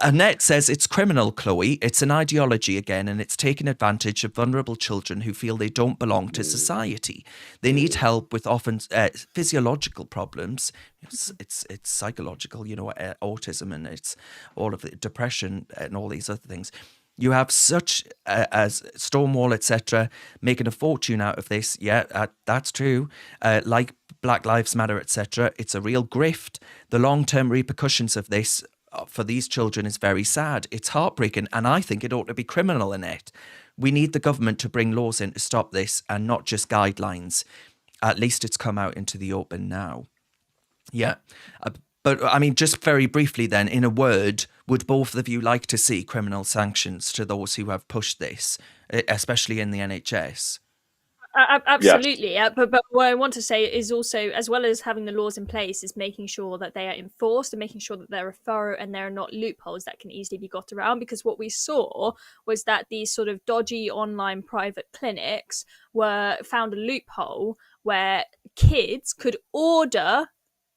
Annette says it's criminal, Chloe. It's an ideology again, and it's taking advantage of vulnerable children who feel they don't belong to society. They need help with often physiological problems. It's psychological, autism, and it's all of the depression and all these other things. You have such as Stonewall, etc., making a fortune out of this. Yeah, that's true. Like Black Lives Matter, etc. It's a real grift. The long-term repercussions of this for these children is very sad. It's heartbreaking, and I think it ought to be criminal, Annette. We need the government to bring laws in to stop this, and not just guidelines. At least it's come out into the open now. Yeah. But I mean, just very briefly then, in a word, would both of you like to see criminal sanctions to those who have pushed this, especially in the NHS? Absolutely, yeah. But what I want to say is also, as well as having the laws in place, is making sure that they are enforced and making sure that they're thorough and there are not loopholes that can easily be got around. Because what we saw was that these sort of dodgy online private clinics found a loophole where kids could order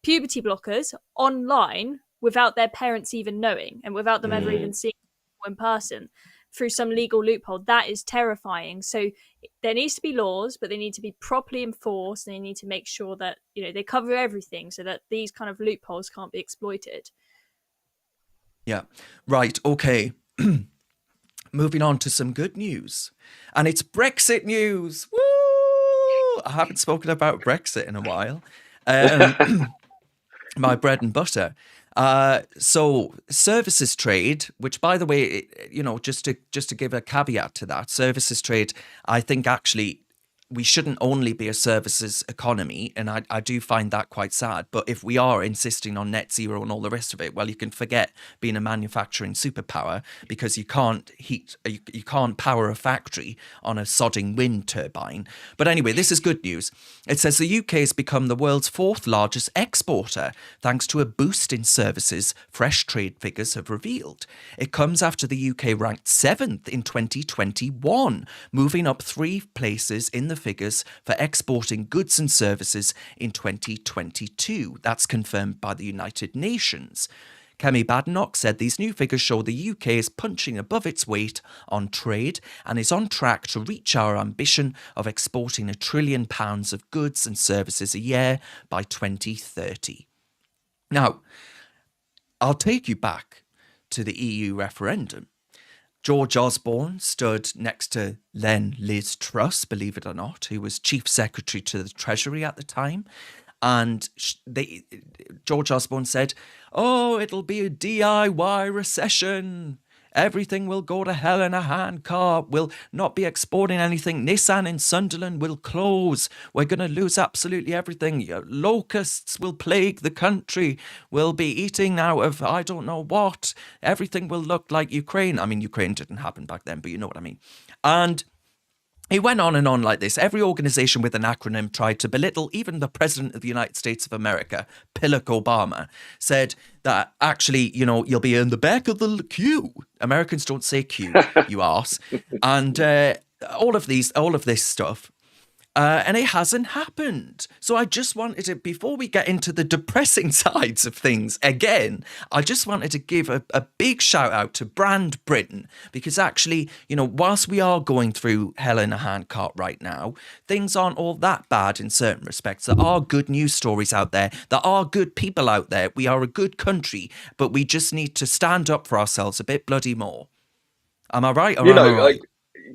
puberty blockers online without their parents even knowing and without them ever even seeing them in person through some legal loophole. That is terrifying. So there needs to be laws, but they need to be properly enforced, and they need to make sure that, you know, they cover everything so that these kind of loopholes can't be exploited. Yeah. Right. Okay. Moving on to some good news. And it's Brexit news. Woo! I haven't spoken about Brexit in a while. My bread and butter. So services trade, which, by the way, you know, just to give a caveat to that, services trade, I think actually we shouldn't only be a services economy, and I do find that quite sad. But if we are insisting on net zero and all the rest of it, well, you can forget being a manufacturing superpower, because you can't you can't power a factory on a sodding wind turbine. But anyway, this is good news. It says the UK has become the world's 4th largest exporter, thanks to a boost in services fresh trade figures have revealed. It comes after the UK ranked 7th in 2021, moving up 3 places in the figures for exporting goods and services in 2022. That's confirmed by the United Nations. Kemi Badenoch said these new figures show the UK is punching above its weight on trade and is on track to reach our ambition of exporting £1 trillion of goods and services a year by 2030. Now, I'll take you back to the EU referendum. George Osborne stood next to Liz Truss, believe it or not, who was Chief Secretary to the Treasury at the time. And George Osborne said, "Oh, it'll be a DIY recession. Everything will go to hell in a handcart. We'll not be exporting anything. Nissan in Sunderland will close. We're going to lose absolutely everything. Locusts will plague the country. We'll be eating out of I don't know what. Everything will look like Ukraine." I mean, Ukraine didn't happen back then, but you know what I mean. And he went on and on like this. Every organisation with an acronym tried to belittle even the President of the United States of America, Pillock Obama, said that actually, you know, you'll be in the back of the queue. Americans don't say queue, you arse. And all of this stuff. And it hasn't happened. So I just wanted to, before we get into the depressing sides of things again, I just wanted to give a big shout out to Brand Britain, because actually, you know, whilst we are going through hell in a handcart right now, things aren't all that bad in certain respects. There are good news stories out there. There are good people out there. We are a good country, but we just need to stand up for ourselves a bit bloody more. Am I right? Or You know, am I right?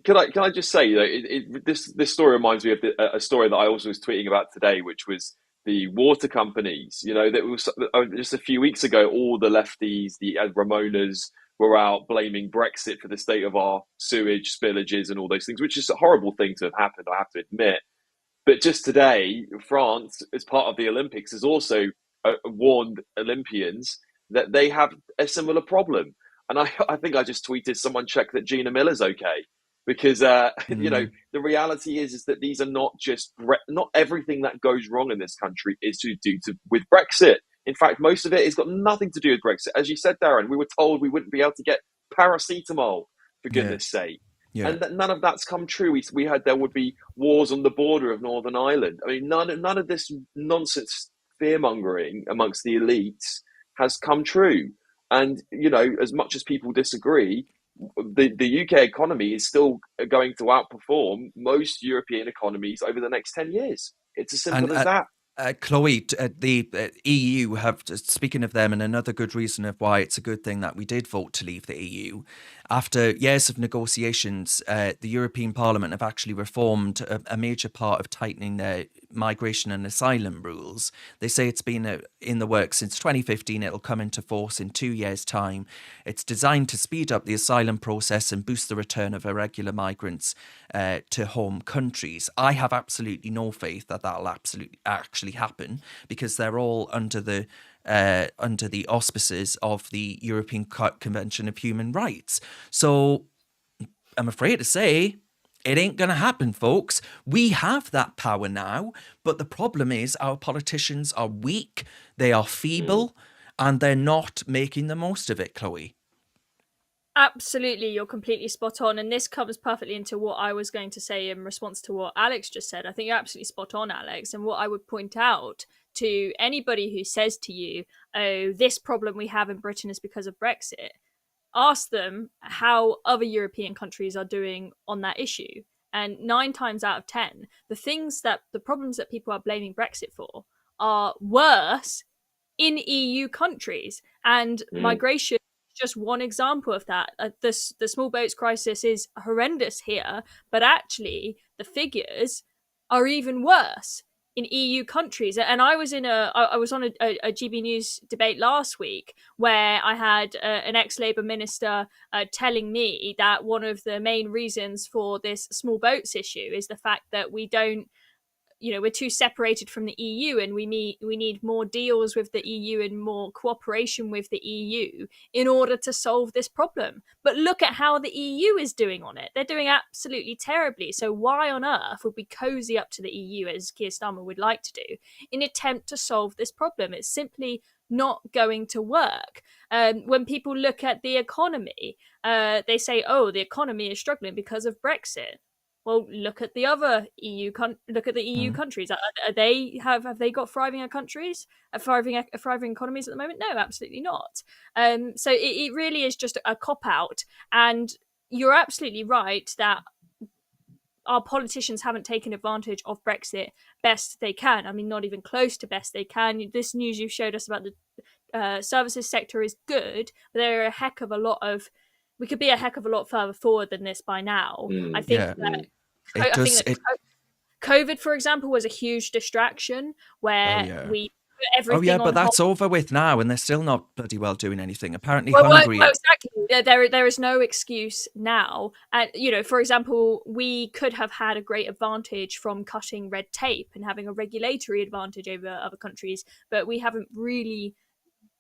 Can I just say that this story reminds me of a story that I also was tweeting about today, which was the water companies. You know, that was just a few weeks ago, all the lefties, the Ramonas, were out blaming Brexit for the state of our sewage spillages and all those things, which is a horrible thing to have happened, I have to admit. But just today, France, as part of the Olympics, has also warned Olympians that they have a similar problem. And I think I just tweeted, someone check that Gina Miller's okay. Because, you know, the reality is that these are not everything that goes wrong in this country is to do with Brexit. In fact, most of it has got nothing to do with Brexit. As you said, Darren, we were told we wouldn't be able to get paracetamol, for goodness sake. Yeah. And none of that's come true. We heard there would be wars on the border of Northern Ireland. I mean, none of this nonsense fear-mongering amongst the elites has come true. And, you know, as much as people disagree, the UK economy is still going to outperform most European economies over the next 10 years. It's as simple as that. Chloe, the EU have, speaking of them, and another good reason of why it's a good thing that we did vote to leave the EU. After years of negotiations, the European Parliament have actually reformed a major part of tightening their migration and asylum rules. They say it's been in the works since 2015. It'll come into force in 2 years' time. It's designed to speed up the asylum process and boost the return of irregular migrants to home countries. I have absolutely no faith that that'll actually happen, because they're all under the auspices of the European Convention of Human Rights. So I'm afraid to say it ain't going to happen, folks. We have that power now, but the problem is our politicians are weak, they are feeble, and they're not making the most of it, Chloe. Absolutely, you're completely spot on, and this comes perfectly into what I was going to say in response to what Alex just said. I think you're absolutely spot on, Alex, and what I would point out to anybody who says to you, oh, this problem we have in Britain is because of Brexit, ask them how other European countries are doing on that issue. And 9 times out of 10, the problems that people are blaming Brexit for are worse in EU countries. And migration is just one example of that. The small boats crisis is horrendous here, but actually the figures are even worse in EU countries. And I was on a GB News debate last week where I had an ex-Labour minister telling me that one of the main reasons for this small boats issue is the fact that we don't, we're too separated from the EU, and we need more deals with the EU and more cooperation with the EU in order to solve this problem. But look at how the EU is doing on it. They're doing absolutely terribly. So why on earth would we cozy up to the EU, as Keir Starmer would like to do, in attempt to solve this problem? It's simply not going to work. When people look at the economy, they say, oh, the economy is struggling because of Brexit. Well, look at the other EU countries. Have they got thriving economies at the moment? No, absolutely not. So it really is just a cop out. And you're absolutely right that our politicians haven't taken advantage of Brexit best they can. I mean, not even close to best they can. This news you showed us about the services sector is good, but there are a heck of a lot of. We could be a heck of a lot further forward than this by now. I think that. COVID, for example, was a huge distraction where we put everything. Oh yeah, but that's over with now, and they're still not bloody well doing anything. Apparently, Hungary. Well, exactly. There is no excuse now. And for example, we could have had a great advantage from cutting red tape and having a regulatory advantage over other countries, but we haven't really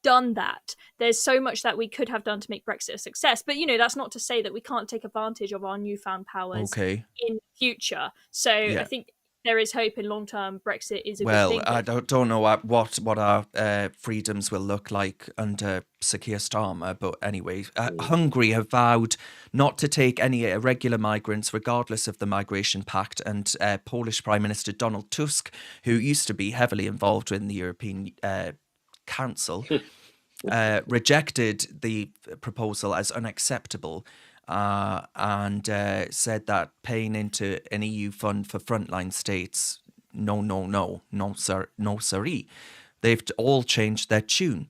done that. There's so much that we could have done to make Brexit a success, but that's not to say that we can't take advantage of our newfound powers in the future. So I think there is hope in long term. Brexit is a good thing. I don't know what our freedoms will look like under Sir Keir Starmer, but anyway, Hungary have vowed not to take any irregular migrants regardless of the migration pact, and Polish Prime Minister Donald Tusk, who used to be heavily involved in the European Council, rejected the proposal as unacceptable, and said that paying into an EU fund for frontline states, no, siree. They've all changed their tune.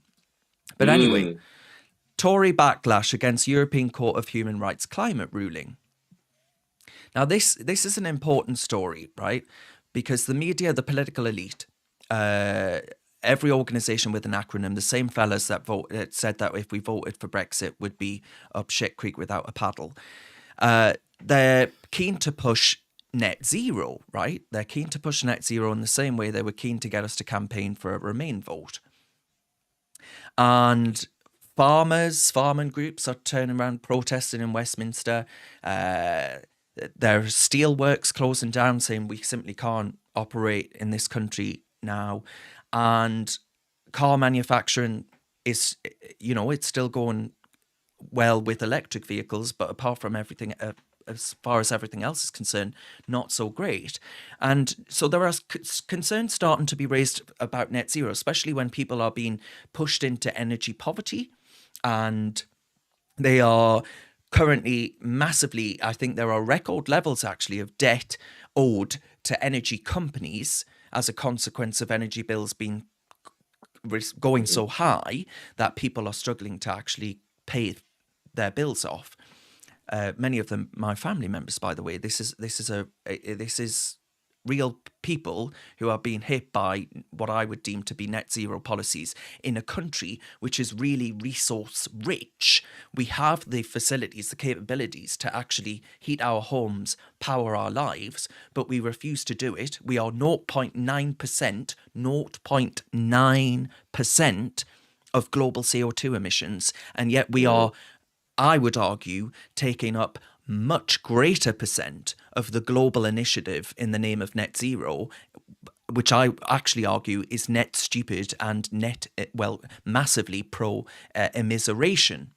But anyway, Tory backlash against European Court of Human Rights climate ruling. Now, this is an important story, right? Because the media, the political elite, every organisation with an acronym, the same fellas that said that if we voted for Brexit would be up shit creek without a paddle. They're keen to push net zero, right? They're keen to push net zero in the same way they were keen to get us to campaign for a Remain vote. And farming groups are turning around protesting in Westminster. There are steelworks closing down, saying we simply can't operate in this country now. And car manufacturing is, it's still going well with electric vehicles, but apart from everything, as far as everything else is concerned, not so great. And so there are concerns starting to be raised about net zero, especially when people are being pushed into energy poverty, and they are currently massively, I think there are record levels actually of debt owed to energy companies. as a consequence of energy bills being going so high that people are struggling to actually pay their bills off. Many of them, my family members, by the way. This is real people who are being hit by what I would deem to be net zero policies in a country which is really resource rich. We have the facilities, the capabilities to actually heat our homes, power our lives, but we refuse to do it. We are 0.9% of global CO2 emissions, and yet we are, I would argue, taking up much greater percent of the global initiative in the name of net zero, which I actually argue is net stupid and massively pro immiseration.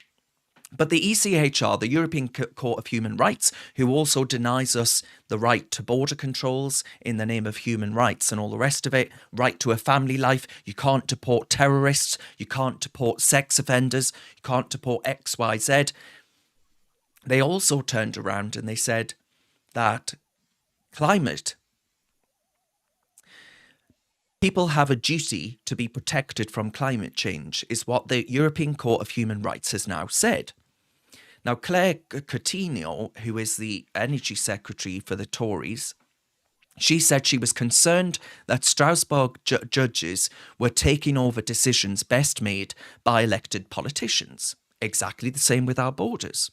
But the ECHR, the European Court of Human Rights, who also denies us the right to border controls in the name of human rights and all the rest of it, right to a family life, you can't deport terrorists, you can't deport sex offenders, you can't deport XYZ. They also turned around and they said that people have a duty to be protected from climate change, is what the European Court of Human Rights has now said. Now, Claire Coutinho, who is the Energy Secretary for the Tories, she said she was concerned that Strasbourg judges were taking over decisions best made by elected politicians. Exactly the same with our borders.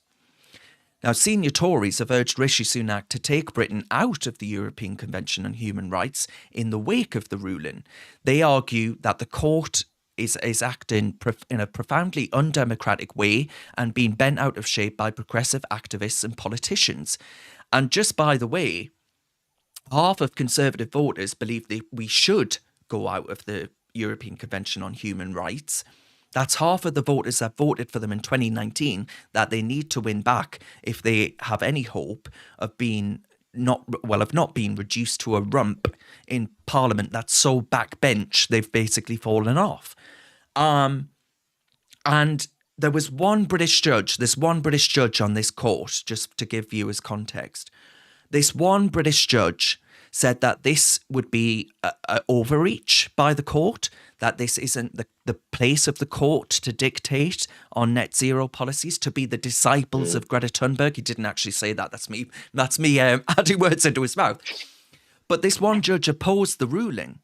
Now, senior Tories have urged Rishi Sunak to take Britain out of the European Convention on Human Rights in the wake of the ruling. They argue that the court is acting in a profoundly undemocratic way and being bent out of shape by progressive activists and politicians. And just by the way, half of Conservative voters believe that we should go out of the European Convention on Human Rights. That's half of the voters that voted for them in 2019 that they need to win back if they have any hope of not being reduced to a rump in Parliament that's so backbench they've basically fallen off. And there was one British judge, on this court, just to give viewers context. This one British judge said that this would be an overreach by the court, that this isn't the place of the court to dictate on net zero policies, to be the disciples of Greta Thunberg. He didn't actually say that. That's me adding words into his mouth. But this one judge opposed the ruling,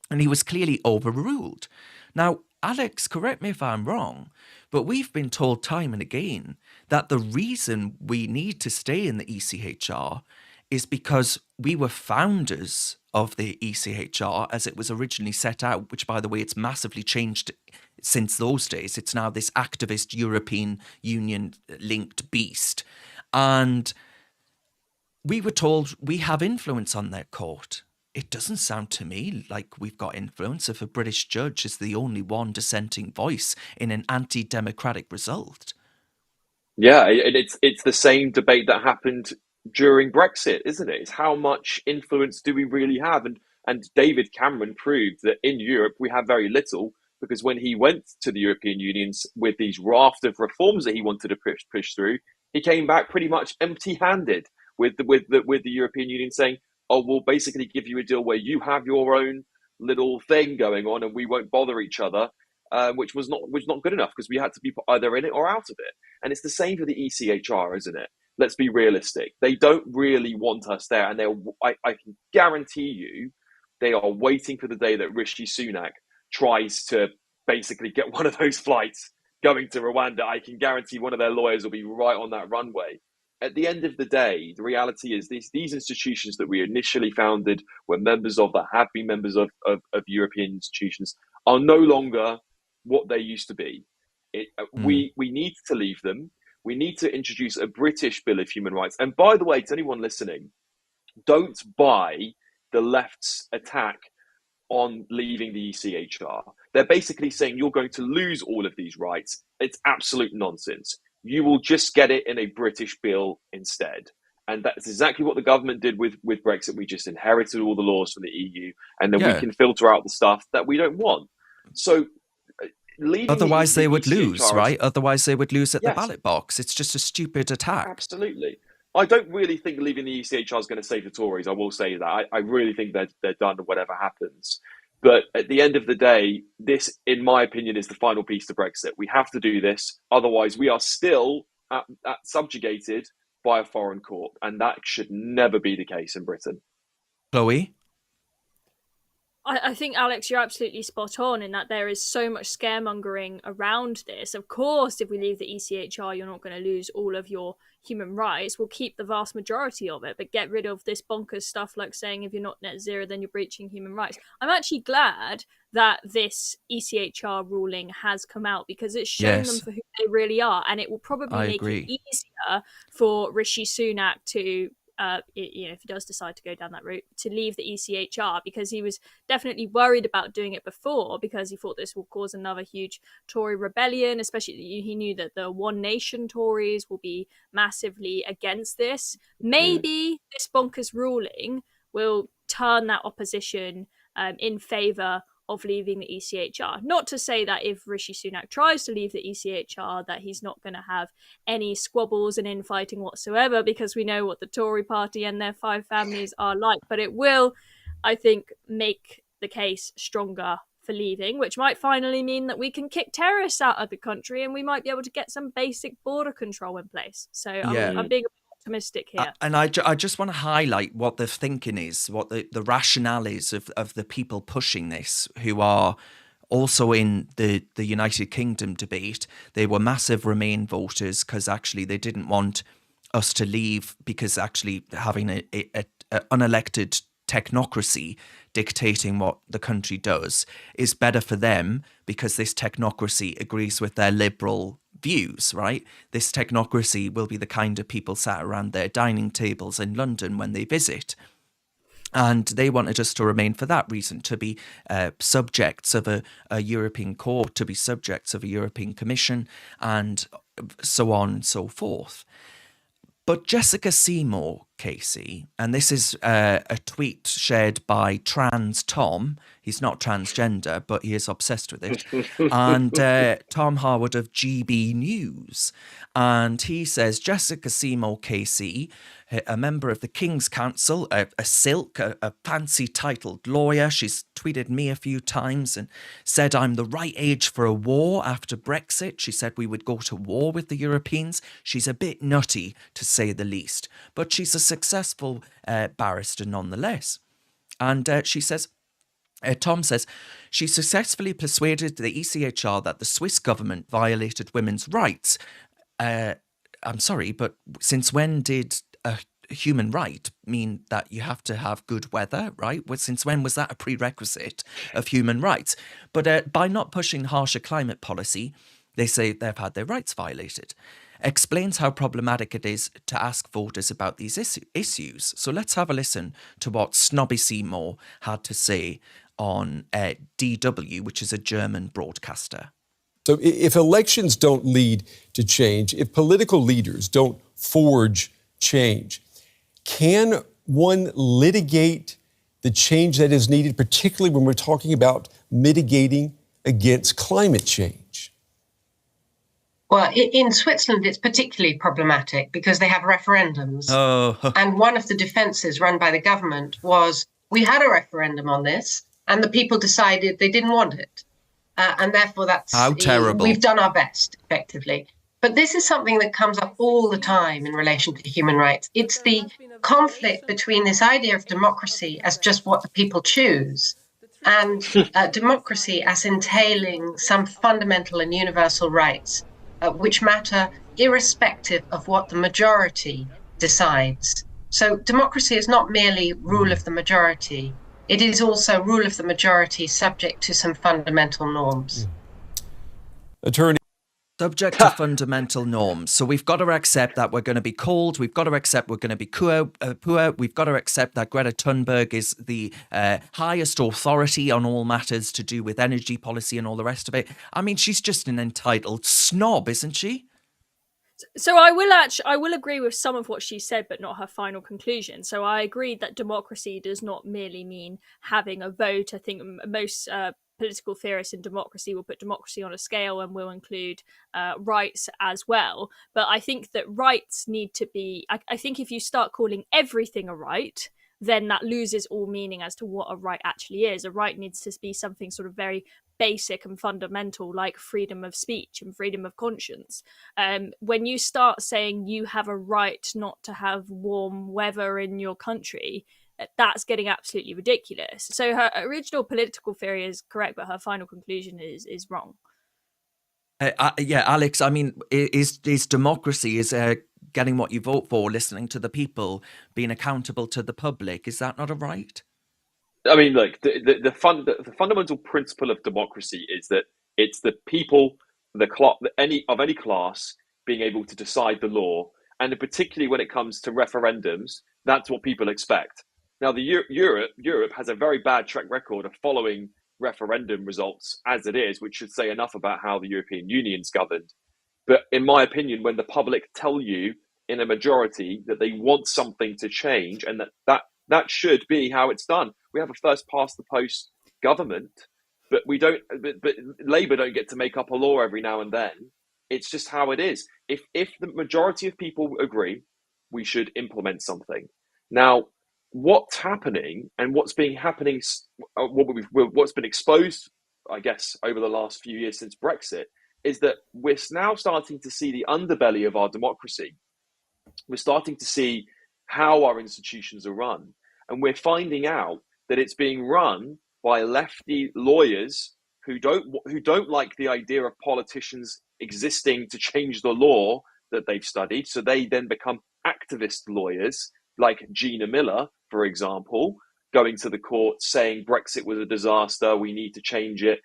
and he was clearly overruled. Now, Alex, correct me if I'm wrong, but we've been told time and again that the reason we need to stay in the ECHR is because we were founders of the ECHR as it was originally set out, which, by the way, it's massively changed since those days. It's now this activist European Union-linked beast. And we were told we have influence on their court. It doesn't sound to me like we've got influence if a British judge is the only one dissenting voice in an anti-democratic result. Yeah, it's the same debate that happened during Brexit, isn't it? It's how much influence do we really have? And David Cameron proved that in Europe we have very little, because when he went to the European Union with these raft of reforms that he wanted to push through, he came back pretty much empty-handed with the European Union saying, "Oh, we'll basically give you a deal where you have your own little thing going on, and we won't bother each other," which was not good enough because we had to be either in it or out of it. And it's the same for the ECHR, isn't it? Let's be realistic. They don't really want us there, and I can guarantee you they are waiting for the day that Rishi Sunak tries to basically get one of those flights going to Rwanda. I can guarantee one of their lawyers will be right on that runway. At the end of the day, the reality is these institutions that we initially founded, were members of, that have been members of European institutions, are no longer what they used to be. We need to leave them. We need to introduce a British Bill of Human Rights. And by the way, to anyone listening, don't buy the left's attack on leaving the ECHR. They're basically saying you're going to lose all of these rights. It's absolute nonsense. You will just get it in a British bill instead. And that's exactly what the government did with Brexit. We just inherited all the laws from the EU, and then we can filter out the stuff that we don't want. So otherwise they would lose, right? Otherwise they would lose at the ballot box. It's just a stupid attack. Absolutely. I don't really think leaving the ECHR is going to save the Tories. I will say that. I really think they're done whatever happens. But at the end of the day, this, in my opinion, is the final piece to Brexit. We have to do this. Otherwise, we are still subjugated by a foreign court. And that should never be the case in Britain. Chloe? I think, Alex, you're absolutely spot on in that there is so much scaremongering around this. Of course, if we leave the ECHR, you're not going to lose all of your human rights. We'll keep the vast majority of it, but get rid of this bonkers stuff like saying if you're not net zero, then you're breaching human rights. I'm actually glad that this ECHR ruling has come out because it's shown them for who they really are, and it will probably make it easier for Rishi Sunak to if he does decide to go down that route, to leave the ECHR, because he was definitely worried about doing it before because he thought this will cause another huge Tory rebellion, especially he knew that the One Nation Tories will be massively against this. Maybe this bonkers ruling will turn that opposition in favour of leaving the ECHR. Not to say that if Rishi Sunak tries to leave the ECHR that he's not going to have any squabbles and infighting whatsoever, because we know what the Tory party and their 5 families are like, but it will, I think, make the case stronger for leaving, which might finally mean that we can kick terrorists out of the country and we might be able to get some basic border control in place. So I'm being optimistic here. And I just want to highlight what the thinking is, what the rationale is of the people pushing this, who are also in the United Kingdom debate. They were massive Remain voters because actually they didn't want us to leave, because actually having a unelected technocracy dictating what the country does is better for them, because this technocracy agrees with their liberal views, right? This technocracy will be the kind of people sat around their dining tables in London when they visit. And they wanted us to remain for that reason, to be subjects of a European court, to be subjects of a European Commission, and so on and so forth. But Jessica Seymour, Casey, and this is a tweet shared by Trans Tom. He's not transgender, but he is obsessed with it. And Tom Harwood of GB News. And he says, Jessica Seymour, Casey, a member of the King's Council, a silk, a fancy titled lawyer. She's tweeted me a few times and said I'm the right age for a war after Brexit. She said we would go to war with the Europeans. She's a bit nutty, to say the least, but she's a successful barrister nonetheless. And she says, Tom says, she successfully persuaded the ECHR that the Swiss government violated women's rights. I'm sorry, but since when did a human right mean that you have to have good weather, right? Since when was that a prerequisite of human rights? But by not pushing harsher climate policy, they say they've had their rights violated. Explains how problematic it is to ask voters about these issues. So let's have a listen to what Snobby Seymour had to say on DW, which is a German broadcaster. So if elections don't lead to change, if political leaders don't forge change, can one litigate the change that is needed, particularly when we're talking about mitigating against climate change? Well, in Switzerland, it's particularly problematic because they have referendums. And one of the defences run by the government was, we had a referendum on this and the people decided they didn't want it. And therefore, that's how terrible. We've done our best, effectively. But this is something that comes up all the time in relation to human rights. It's the conflict between this idea of democracy as just what the people choose and democracy as entailing some fundamental and universal rights which matter irrespective of what the majority decides. So democracy is not merely rule of the majority. It is also rule of the majority subject to some fundamental norms. Attorney. Subject to fundamental norms. So we've got to accept that we're going to be cold. We've got to accept we're going to be poor. We've got to accept that Greta Thunberg is the highest authority on all matters to do with energy policy and all the rest of it. I mean, she's just an entitled snob, isn't she? So I will agree with some of what she said, but not her final conclusion. So I agreed that democracy does not merely mean having a vote. I think most political theorists in democracy will put democracy on a scale and will include rights as well. But I think that rights need to be, I think if you start calling everything a right, then that loses all meaning as to what a right actually is. A right needs to be something sort of very basic and fundamental, like freedom of speech and freedom of conscience. When you start saying you have a right not to have warm weather in your country, that's getting absolutely ridiculous. So her original political theory is correct, but her final conclusion is wrong. Yeah, Alex, I mean, is democracy, is getting what you vote for, listening to the people, being accountable to the public, is that not a right? I mean, look, the fundamental principle of democracy is that it's the people, any class, being able to decide the law, and particularly when it comes to referendums, that's what people expect. Now, Europe has a very bad track record of following referendum results as it is, which should say enough about how the European Union's governed. But in my opinion, when the public tell you in a majority that they want something to change, and that should be how it's done. We have a first past the post government, but we don't. But Labour don't get to make up a law every now and then. It's just how it is. If the majority of people agree, we should implement something. Now, what's happening and what's been exposed, I guess, over the last few years since Brexit, is that we're now starting to see the underbelly of our democracy. We're starting to see how our institutions are run. And we're finding out that it's being run by lefty lawyers who don't like the idea of politicians existing to change the law that they've studied. So they then become activist lawyers, like Gina Miller, for example, going to the court saying Brexit was a disaster, we need to change it.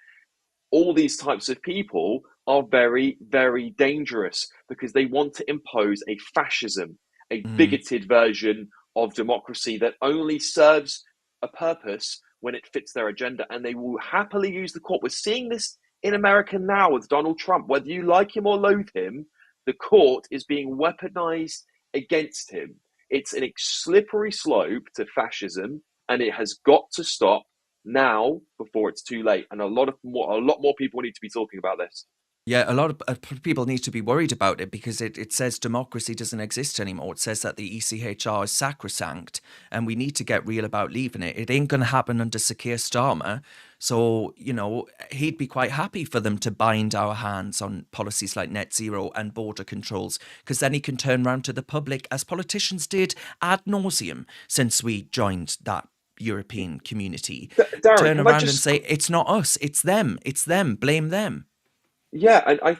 All these types of people are very, very dangerous because they want to impose a fascism, a bigoted version of democracy that only serves a purpose when it fits their agenda. And they will happily use the court. We're seeing this in America now with Donald Trump. Whether you like him or loathe him, the court is being weaponized against him. It's a slippery slope to fascism, and it has got to stop now before it's too late. And a lot more people need to be talking about this. Yeah, a lot of people need to be worried about it because it says democracy doesn't exist anymore. It says that the ECHR is sacrosanct and we need to get real about leaving it. It ain't going to happen under Sir Keir Starmer. So, he'd be quite happy for them to bind our hands on policies like net zero and border controls, because then he can turn around to the public, as politicians did ad nauseum since we joined that European community. Darren, turn around and say, it's not us, it's them, blame them. Yeah, and I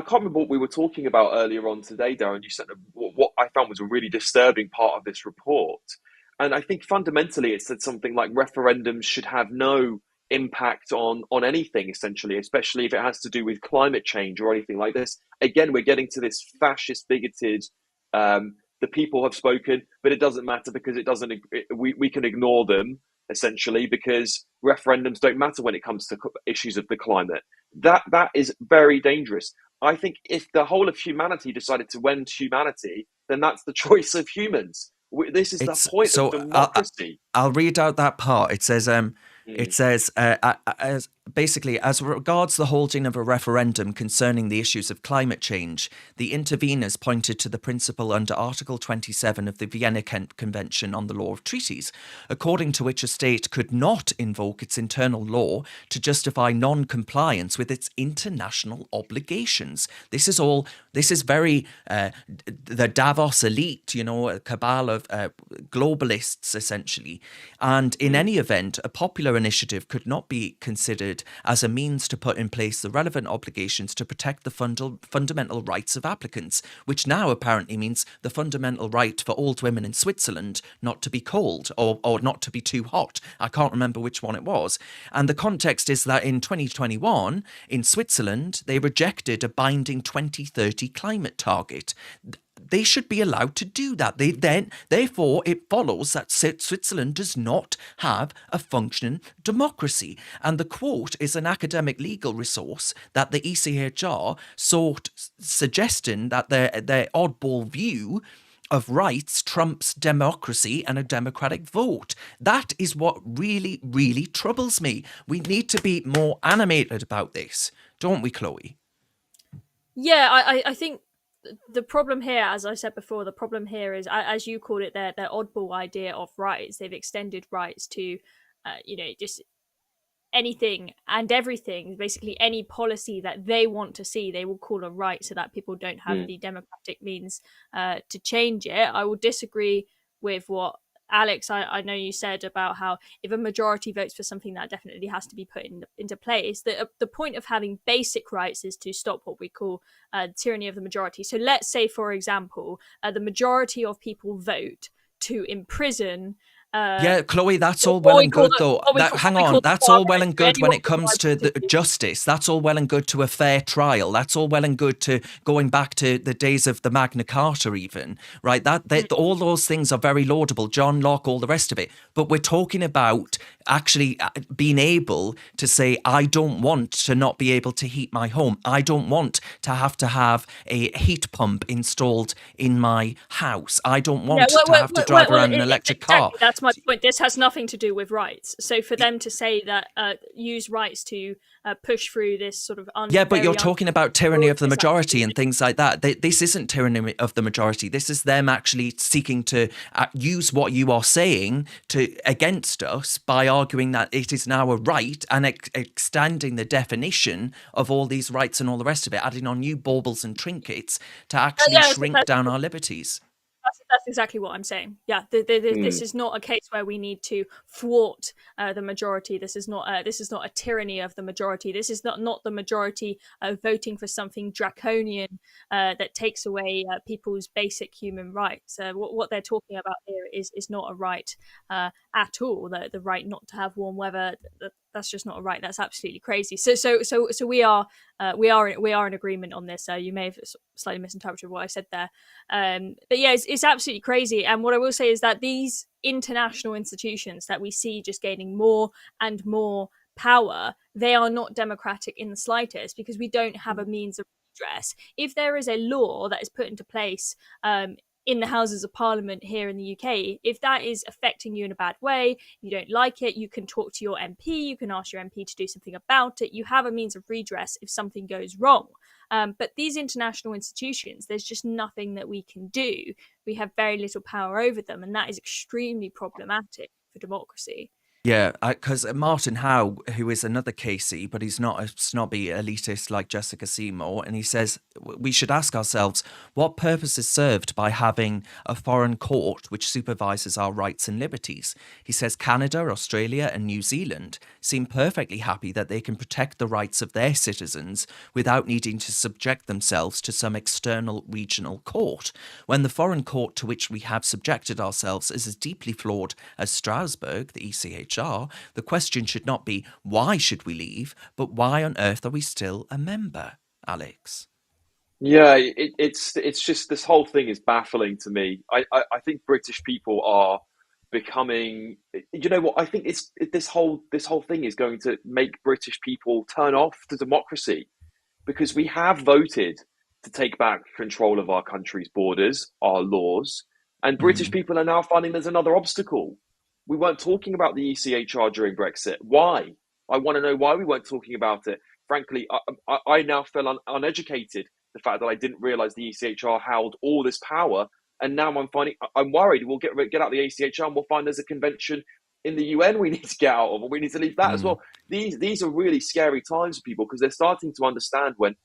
can't remember what we were talking about earlier on today, Darren. You said what I found was a really disturbing part of this report. And I think fundamentally it said something like referendums should have no impact on anything, essentially, especially if it has to do with climate change or anything like this. Again, we're getting to this fascist, bigoted, the people have spoken, but it doesn't matter because we can ignore them, essentially, because referendums don't matter when it comes to issues of the climate. That is very dangerous. I think if the whole of humanity decided to end humanity, then that's the choice of humans. This is the point of democracy. I'll read out that part. It says, as regards the holding of a referendum concerning the issues of climate change, the interveners pointed to the principle under Article 27 of the Vienna Convention on the Law of Treaties, according to which a state could not invoke its internal law to justify non-compliance with its international obligations. This is very the Davos elite, a cabal of globalists, essentially. And in any event, a popular initiative could not be considered as a means to put in place the relevant obligations to protect the fundamental rights of applicants, which now apparently means the fundamental right for old women in Switzerland not to be cold or not to be too hot. I can't remember which one it was. And the context is that in 2021, in Switzerland, they rejected a binding 2030 climate target. they should be allowed to do that. Therefore, it follows that Switzerland does not have a functioning democracy. And the quote is an academic legal resource that the ECHR sought, suggesting that their oddball view of rights trumps democracy and a democratic vote. That is what really, really troubles me. We need to be more animated about this, don't we, Chloe? Yeah, I think the problem here, as I said before, the problem here is, as you called it, their oddball idea of rights. They've extended rights to, just anything and everything. Basically, any policy that they want to see, they will call a right, so that people don't have the democratic means to change it. I will disagree with what Alex, I know you said about how if a majority votes for something, that definitely has to be put into place. The point of having basic rights is to stop what we call tyranny of the majority. So let's say, for example, the majority of people vote to imprison. Yeah, Chloe, that's all well and good, though. Hang on, that's all well and good when it comes to the justice. That's all well and good to a fair trial. That's all well and good to going back to the days of the Magna Carta, even, right? All those things are very laudable. John Locke, all the rest of it. But we're talking about actually being able to say, I don't want to not be able to heat my home. I don't want to have a heat pump installed in my house. I don't want to have to drive around an electric car. That's my point. This has nothing to do with rights. So for them to say that use rights to push through this sort of but you're talking about tyranny of the majority and things like that. This isn't tyranny of the majority. This is them actually seeking to use what you are saying against us by arguing that it is now a right and extending the definition of all these rights and all the rest of it, adding on new baubles and trinkets to actually shrink down our liberties. That's exactly what I'm saying. Yeah, this is not a case where we need to thwart the majority. This is not a tyranny of the majority. This is not the majority voting for something draconian that takes away people's basic human rights. What they're talking about here is not a right at all. The right not to have warm weather. That's just not a right. That's absolutely crazy. So we are in agreement on this. You may have slightly misinterpreted what I said there, but yeah, it's absolutely crazy. And what I will say is that these international institutions that we see just gaining more and more power, they are not democratic in the slightest, because we don't have a means of redress. If there is a law that is put into place in the Houses of Parliament here in the UK, if that is affecting you in a bad way, you don't like it, you can talk to your MP, you can ask your MP to do something about it. You have a means of redress if something goes wrong. But these international institutions, there's just nothing that we can do. We have very little power over them, and that is extremely problematic for democracy. Yeah, because Martin Howe, who is another Casey, but he's not a snobby elitist like Jessica Seymour, and he says we should ask ourselves what purpose is served by having a foreign court which supervises our rights and liberties. He says Canada, Australia and New Zealand seem perfectly happy that they can protect the rights of their citizens without needing to subject themselves to some external regional court. When the foreign court to which we have subjected ourselves is as deeply flawed as Strasbourg, the ECHR, the question should not be why should we leave, but why on earth are we still a member, Alex? Yeah, it's just, this whole thing is baffling to me. I think British people are becoming, you know what, I think this whole thing is going to make British people turn off to democracy, because we have voted to take back control of our country's borders, our laws, and British people are now finding there's another obstacle. We weren't talking about the ECHR during Brexit. Why? I want to know why we weren't talking about it. Frankly, I now feel uneducated. The fact that I didn't realise the ECHR held all this power, and now I'm worried we'll get out the ECHR and we'll find there's a convention in the UN we need to get out of, or we need to leave that as well. These are really scary times for people, because they're starting to understand when,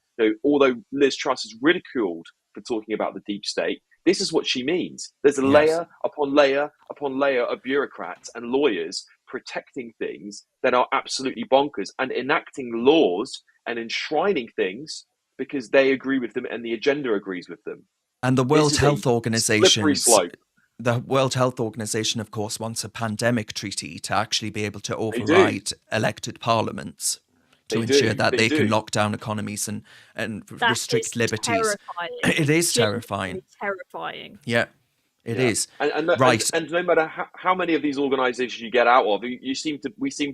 although Liz Truss is ridiculed for talking about the deep state, this is what she means. There's a layer upon layer upon layer of bureaucrats and lawyers protecting things that are absolutely bonkers and enacting laws and enshrining things because they agree with them and the agenda agrees with them. And the World Health Organization, the World Health Organization, of course, wants a pandemic treaty to actually be able to override elected parliaments. to ensure that they can lock down economies and That restrict is liberties. terrifying. It is Genuinely terrifying. terrifying. Yeah, it is. Right. And no matter how many of these organisations you get out of, we seem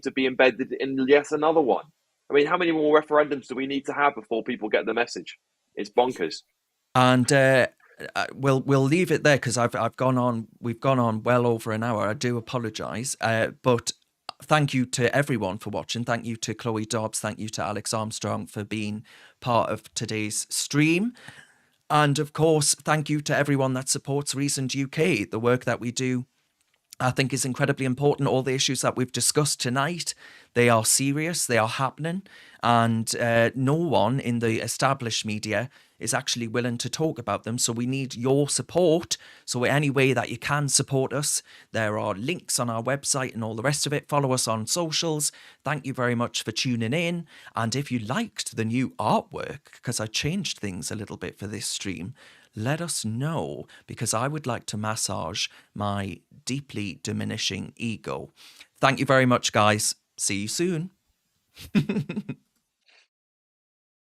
to be embedded in yet another one. I mean, how many more referendums do we need to have before people get the message? It's bonkers. And we'll leave it there because we've gone on well over an hour. I do apologise, but thank you to everyone for watching. Thank you to Chloe Dobbs. Thank you to Alex Armstrong for being part of today's stream. And of course, thank you to everyone that supports Reasoned UK. The work that we do, I think, is incredibly important. All the issues that we've discussed tonight, they are serious, they are happening, and no one in the established media is actually willing to talk about them. So we need your support. So any way that you can support us, there are links on our website and all the rest of it. Follow us on socials. Thank you very much for tuning in. And if you liked the new artwork, because I changed things a little bit for this stream, let us know, because I would like to massage my deeply diminishing ego. Thank you very much, guys. See you soon.